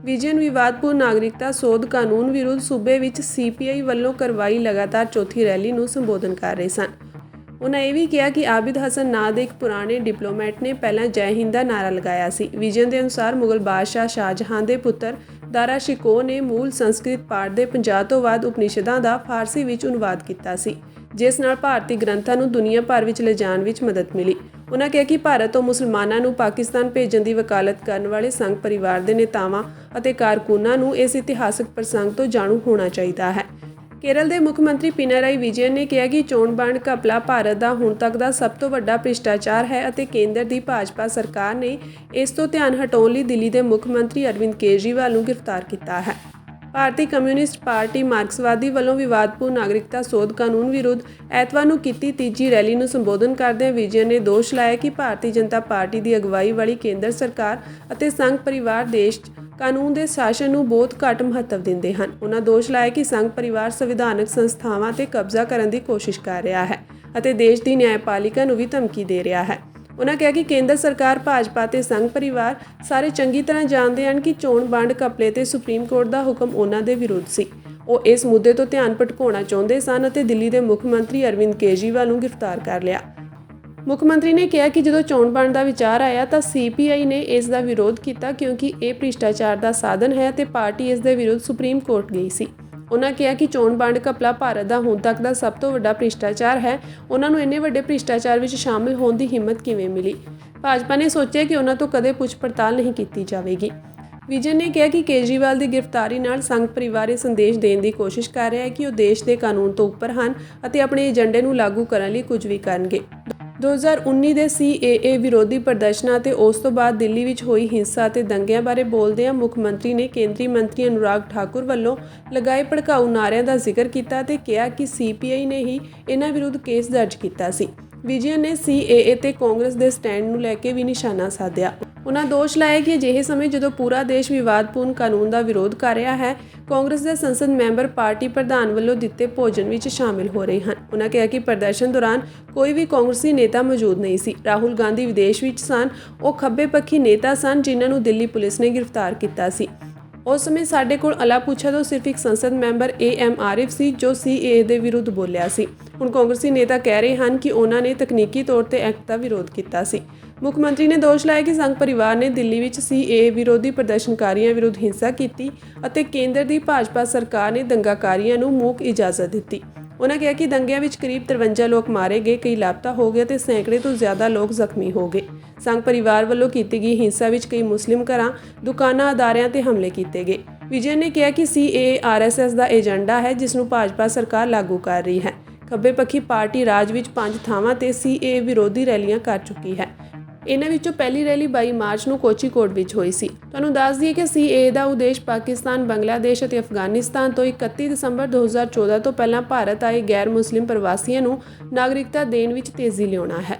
ਵਿਜਯਨ ਵਿਵਾਦਪੂਰਨ ਨਾਗਰਿਕਤਾ ਸੋਧ ਕਾਨੂੰਨ ਵਿਰੁੱਧ ਸੂਬੇ ਵਿੱਚ CPI ਵੱਲੋਂ ਕਰਵਾਈ ਲਗਾਤਾਰ ਚੌਥੀ ਰੈਲੀ ਨੂੰ ਸੰਬੋਧਨ ਕਰ ਰਹੇ ਸਨ। ਉਹਨਾਂ ਇਹ ਵੀ ਕਿਹਾ ਕਿ ਆਬਿਦ ਹਸਨ ਨਾਂ ਦੇ ਇੱਕ ਪੁਰਾਣੇ ਡਿਪਲੋਮੈਟ ਨੇ ਪਹਿਲਾਂ ਜੈ ਹਿੰਦ ਦਾ ਨਾਅਰਾ ਲਗਾਇਆ ਸੀ। ਵਿਜਯਨ ਦੇ ਅਨੁਸਾਰ ਮੁਗਲ ਬਾਦਸ਼ਾਹ ਸ਼ਾਹਜਹਾਂ ਦੇ ਪੁੱਤਰ ਦਾਰਾ ਸ਼ਿਕੋਹ ਨੇ ਮੂਲ ਸੰਸਕ੍ਰਿਤ ਪਾਠ ਦੇ 50 ਤੋਂ ਵੱਧ ਉਪਨਿਸ਼ਦਾਂ ਦਾ ਫਾਰਸੀ ਵਿੱਚ ਅਨੁਵਾਦ ਕੀਤਾ ਸੀ, ਜਿਸ ਨਾਲ ਭਾਰਤੀ ਗ੍ਰੰਥਾਂ ਨੂੰ ਦੁਨੀਆ ਭਰ ਵਿੱਚ ਲਿਜਾਣ ਵਿੱਚ ਮਦਦ ਮਿਲੀ। ਉਹਨਾਂ ਕਿਹਾ ਕਿ ਭਾਰਤ ਤੋਂ ਮੁਸਲਮਾਨਾਂ ਨੂੰ ਪਾਕਿਸਤਾਨ ਭੇਜਣ ਦੀ ਵਕਾਲਤ ਕਰਨ ਵਾਲੇ ਸੰਘ ਪਰਿਵਾਰ ਦੇ ਨੇਤਾਵਾਂ ਅਤੇ ਕਾਰਕੁਨਾਂ ਨੂੰ ਇਸ ਇਤਿਹਾਸਕ ਪ੍ਰਸੰਗ ਤੋਂ ਜਾਣੂ ਹੋਣਾ ਚਾਹੀਦਾ ਹੈ। ਕੇਰਲ ਦੇ ਮੁੱਖ ਮੰਤਰੀ ਪਿਨਾਰਾਈ ਵਿਜਯਨ ਨੇ ਕਿਹਾ ਕਿ ਚੋਣ ਵੰਡ ਘਪਲਾ ਭਾਰਤ ਦਾ ਹੁਣ ਤੱਕ ਦਾ ਸਭ ਤੋਂ ਵੱਡਾ ਭ੍ਰਿਸ਼ਟਾਚਾਰ ਹੈ ਅਤੇ ਕੇਂਦਰ ਦੀ ਭਾਜਪਾ ਸਰਕਾਰ ਨੇ ਇਸ ਤੋਂ ਧਿਆਨ ਹਟਾਉਣ ਲਈ ਦਿੱਲੀ ਦੇ ਮੁੱਖ ਮੰਤਰੀ ਅਰਵਿੰਦ ਕੇਜਰੀਵਾਲ ਨੂੰ ਗ੍ਰਿਫਤਾਰ ਕੀਤਾ ਹੈ। ਭਾਰਤੀ ਕਮਿਊਨਿਸਟ ਪਾਰਟੀ ਮਾਰਕਸਵਾਦੀ ਵੱਲੋਂ ਵਿਵਾਦਪੂਰਨ ਨਾਗਰਿਕਤਾ ਸੋਧ ਕਾਨੂੰਨ ਵਿਰੁੱਧ ਐਤਵਾਰ ਨੂੰ ਕੀਤੀ ਤੀਜੀ ਰੈਲੀ ਨੂੰ ਸੰਬੋਧਨ ਕਰਦਿਆਂ ਵਿਜਯਨ ਨੇ ਦੋਸ਼ ਲਾਇਆ ਕਿ ਭਾਰਤੀ ਜਨਤਾ ਪਾਰਟੀ ਦੀ ਅਗਵਾਈ ਵਾਲੀ ਕੇਂਦਰ ਸਰਕਾਰ ਅਤੇ ਸੰਘ ਪਰਿਵਾਰ ਦੇਸ਼ ਕਾਨੂੰਨ ਦੇ ਸ਼ਾਸਨ ਨੂੰ ਬਹੁਤ ਘੱਟ ਮਹੱਤਵ ਦਿੰਦੇ ਹਨ। ਉਹਨਾਂ ਦੋਸ਼ ਲਾਇਆ ਕਿ ਸੰਘ ਪਰਿਵਾਰ ਸੰਵਿਧਾਨਕ ਸੰਸਥਾਵਾਂ ਤੇ ਕਬਜ਼ਾ ਕਰਨ ਦੀ ਕੋਸ਼ਿਸ਼ ਕਰ ਰਿਹਾ ਹੈ ਅਤੇ ਦੇਸ਼ ਦੀ ਨਿਆਂਪਾਲਿਕਾ ਨੂੰ ਵੀ ਧਮਕੀ ਦੇ ਰਿਹਾ ਹੈ। ਉਹਨਾਂ ਕਿਹਾ ਕਿ ਕੇਂਦਰ ਸਰਕਾਰ, ਭਾਜਪਾ ਤੇ ਸੰਘ ਪਰਿਵਾਰ ਸਾਰੇ ਚੰਗੀ ਤਰ੍ਹਾਂ ਜਾਣਦੇ ਹਨ ਕਿ ਚੋਣ ਵੰਡ ਘਪਲੇ ਤੇ ਸੁਪਰੀਮ ਕੋਰਟ ਦਾ ਹੁਕਮ ਉਹਨਾਂ ਦੇ ਵਿਰੁੱਧ ਸੀ। ਉਹ ਇਸ ਮੁੱਦੇ ਤੋਂ ਧਿਆਨ ਭਟਕਾਉਣਾ ਚਾਹੁੰਦੇ ਸਨ ਅਤੇ ਦਿੱਲੀ ਦੇ ਮੁੱਖ ਮੰਤਰੀ ਅਰਵਿੰਦ ਕੇਜਰੀਵਾਲ ਨੂੰ ਗ੍ਰਿਫਤਾਰ ਕਰ ਲਿਆ। ਮੁੱਖ ਮੰਤਰੀ ਨੇ ਕਿਹਾ ਕਿ ਜਦੋਂ ਚੋਣ ਵੰਡ ਦਾ ਵਿਚਾਰ ਆਇਆ ਤਾਂ CPI ਨੇ ਇਸ ਦਾ ਵਿਰੋਧ ਕੀਤਾ ਕਿਉਂਕਿ ਇਹ ਭ੍ਰਿਸ਼ਟਾਚਾਰ ਦਾ ਸਾਧਨ ਹੈ ਅਤੇ ਪਾਰਟੀ ਇਸ ਦੇ ਵਿਰੁੱਧ ਸੁਪਰੀਮ ਕੋਰਟ ਗਈ ਸੀ। ਉਹਨਾਂ ਕਿਹਾ ਕਿ ਚੋਣ ਵੰਡ ਘਪਲਾ ਭਾਰਤ ਦਾ ਹੁਣ ਤੱਕ ਦਾ ਸਭ ਤੋਂ ਵੱਡਾ ਭ੍ਰਿਸ਼ਟਾਚਾਰ ਹੈ। ਉਹਨਾਂ ਨੂੰ ਇੰਨੇ ਵੱਡੇ ਭ੍ਰਿਸ਼ਟਾਚਾਰ ਵਿੱਚ ਸ਼ਾਮਿਲ ਹੋਣ ਦੀ ਹਿੰਮਤ ਕਿਵੇਂ ਮਿਲੀ? ਭਾਜਪਾ ਨੇ ਸੋਚਿਆ ਕਿ ਉਹਨਾਂ ਤੋਂ ਕਦੇ ਪੁੱਛ ਪੜਤਾਲ ਨਹੀਂ ਕੀਤੀ ਜਾਵੇਗੀ। ਵਿਜਯਨ ਨੇ ਕਿਹਾ ਕਿ ਕੇਜਰੀਵਾਲ ਦੀ ਗ੍ਰਿਫਤਾਰੀ ਨਾਲ ਸੰਘ ਪਰਿਵਾਰ ਇਹ ਸੰਦੇਸ਼ ਦੇਣ ਦੀ ਕੋਸ਼ਿਸ਼ ਕਰ ਰਿਹਾ ਹੈ ਕਿ ਉਹ ਦੇਸ਼ ਦੇ ਕਾਨੂੰਨ ਤੋਂ ਉੱਪਰ ਹਨ ਅਤੇ ਆਪਣੇ ਏਜੰਡੇ ਨੂੰ ਲਾਗੂ ਕਰਨ ਲਈ ਕੁਝ ਵੀ ਕਰਨਗੇ। 2019 ਦੇ CAA ਵਿਰੋਧੀ ਪ੍ਰਦਰਸ਼ਨਾਂ ਅਤੇ ਉਸ ਤੋਂ ਬਾਅਦ ਦਿੱਲੀ ਵਿੱਚ ਹੋਈ ਹਿੰਸਾ ਅਤੇ ਦੰਗਿਆਂ ਬਾਰੇ ਬੋਲਦਿਆਂ ਮੁੱਖ ਮੰਤਰੀ ਨੇ ਕੇਂਦਰੀ ਮੰਤਰੀ ਅਨੁਰਾਗ ਠਾਕੁਰ ਵੱਲੋਂ ਲਗਾਏ ਭੜਕਾਊ ਨਾਅਰਿਆਂ ਦਾ ਜ਼ਿਕਰ ਕੀਤਾ ਅਤੇ ਕਿਹਾ ਕਿ CPI ਨੇ ਹੀ ਇਹਨਾਂ ਵਿਰੁੱਧ ਕੇਸ ਦਰਜ ਕੀਤਾ ਸੀ। ਵਿਜਯਨ ਨੇ CAA ਤੇ ਕਾਂਗਰਸ ਦੇ ਸਟੈਂਡ ਨੂੰ ਲੈ ਕੇ ਵੀ ਨਿਸ਼ਾਨਾ ਸਾਧਿਆ। ਉਹਨਾਂ ਦੋਸ਼ ਲਾਇਆ ਕਿ ਅਜਿਹੇ ਸਮੇਂ ਜਦੋਂ ਪੂਰਾ ਦੇਸ਼ ਵਿਵਾਦਪੂਰਨ ਕਾਨੂੰਨ ਦਾ ਵਿਰੋਧ ਕਰ ਰਿਹਾ ਹੈ, ਕਾਂਗਰਸ ਦੇ ਸੰਸਦ ਮੈਂਬਰ ਪਾਰਟੀ ਪ੍ਰਧਾਨ ਵੱਲੋਂ ਦਿੱਤੇ ਭੋਜਨ ਵਿੱਚ ਸ਼ਾਮਿਲ ਹੋ ਰਹੇ ਹਨ। ਉਹਨਾਂ ਕਿਹਾ ਕਿ ਪ੍ਰਦਰਸ਼ਨ ਦੌਰਾਨ ਕੋਈ ਵੀ ਕਾਂਗਰਸੀ ਨੇਤਾ ਮੌਜੂਦ ਨਹੀਂ ਸੀ। ਰਾਹੁਲ ਗਾਂਧੀ ਵਿਦੇਸ਼ ਵਿੱਚ ਸਨ। ਉਹ ਖੱਬੇ ਪੱਖੀ ਨੇਤਾ ਸਨ ਜਿਨ੍ਹਾਂ ਨੂੰ ਦਿੱਲੀ ਪੁਲਿਸ ਨੇ ਗ੍ਰਿਫਤਾਰ ਕੀਤਾ ਸੀ। ਉਸ ਸਮੇਂ ਸਾਡੇ ਕੋਲ ਅਲਾਪੂਛਾ ਤੋਂ ਸਿਰਫ ਇੱਕ ਸੰਸਦ ਮੈਂਬਰ AM ਆਰਿਫ ਸੀ ਜੋ CAA ਦੇ ਵਿਰੁੱਧ ਬੋਲਿਆ ਸੀ। ਹੁਣ ਕਾਂਗਰਸੀ ਨੇਤਾ ਕਹਿ ਰਹੇ ਹਨ ਕਿ ਉਹਨਾਂ ਨੇ ਤਕਨੀਕੀ ਤੌਰ ਤੇ ਐਕਟ ਦਾ ਵਿਰੋਧ ਕੀਤਾ ਸੀ। ਮੁੱਖ ਮੰਤਰੀ ਨੇ ਦੋਸ਼ ਲਾਇਆ ਕਿ ਸੰਘ ਪਰਿਵਾਰ ਨੇ ਦਿੱਲੀ ਵਿੱਚ CAA ਵਿਰੋਧੀ ਪ੍ਰਦਰਸ਼ਨਕਾਰੀਆਂ ਵਿਰੁੱਧ ਹਿੰਸਾ ਕੀਤੀ ਅਤੇ ਕੇਂਦਰ ਦੀ ਭਾਜਪਾ ਸਰਕਾਰ ਨੇ ਦੰਗਾਕਾਰੀਆਂ ਨੂੰ ਮੂਕ ਇਜਾਜ਼ਤ ਦਿੱਤੀ। ਉਹਨਾਂ ਕਿਹਾ ਕਿ ਦੰਗਿਆਂ ਵਿੱਚ ਕਰੀਬ 53 ਲੋਕ ਮਾਰੇ ਗਏ, ਕਈ ਲਾਪਤਾ ਹੋ ਗਏ ਅਤੇ ਸੈਂਕੜੇ ਤੋਂ ਜ਼ਿਆਦਾ ਲੋਕ ਜ਼ਖਮੀ ਹੋ ਗਏ। ਸੰਘ ਪਰਿਵਾਰ ਵੱਲੋਂ ਕੀਤੀ ਗਈ ਹਿੰਸਾ ਵਿੱਚ ਕਈ ਮੁਸਲਿਮ ਘਰਾਂ, ਦੁਕਾਨਾਂ, ਅਦਾਰਿਆਂ ਤੇ ਹਮਲੇ ਕੀਤੇ ਗਏ। ਵਿਜਯਨ ਨੇ ਕਿਹਾ ਕਿ CAA RSS ਦਾ ਏਜੰਡਾ ਹੈ ਜਿਸ ਨੂੰ ਭਾਜਪਾ ਸਰਕਾਰ ਲਾਗੂ ਕਰ ਰਹੀ ਹੈ। ਖੱਬੇ ਪੱਖੀ ਪਾਰਟੀ ਰਾਜ ਵਿੱਚ 5 ਥਾਵਾਂ ਤੇ CAA ਵਿਰੋਧੀ ਰੈਲੀਆਂ ਕਰ ਚੁੱਕੀ ਹੈ। ਇਹਨਾਂ ਵਿੱਚੋਂ ਪਹਿਲੀ ਰੈਲੀ 22 ਮਾਰਚ ਨੂੰ ਕੋਚੀਕੋਡ ਵਿੱਚ ਹੋਈ ਸੀ। ਤੁਹਾਨੂੰ ਦੱਸ ਦਈਏ ਕਿ CAA ਦਾ ਉਦੇਸ਼ ਪਾਕਿਸਤਾਨ, ਬੰਗਲਾਦੇਸ਼ ਅਤੇ ਅਫਗਾਨਿਸਤਾਨ ਤੋਂ 31 ਦਸੰਬਰ 2014 ਤੋਂ ਪਹਿਲਾਂ ਭਾਰਤ ਆਏ ਗੈਰ ਮੁਸਲਿਮ ਪ੍ਰਵਾਸੀਆਂ ਨੂੰ ਨਾਗਰਿਕਤਾ ਦੇਣ ਵਿੱਚ ਤੇਜ਼ੀ ਲਿਆਉਣਾ ਹੈ।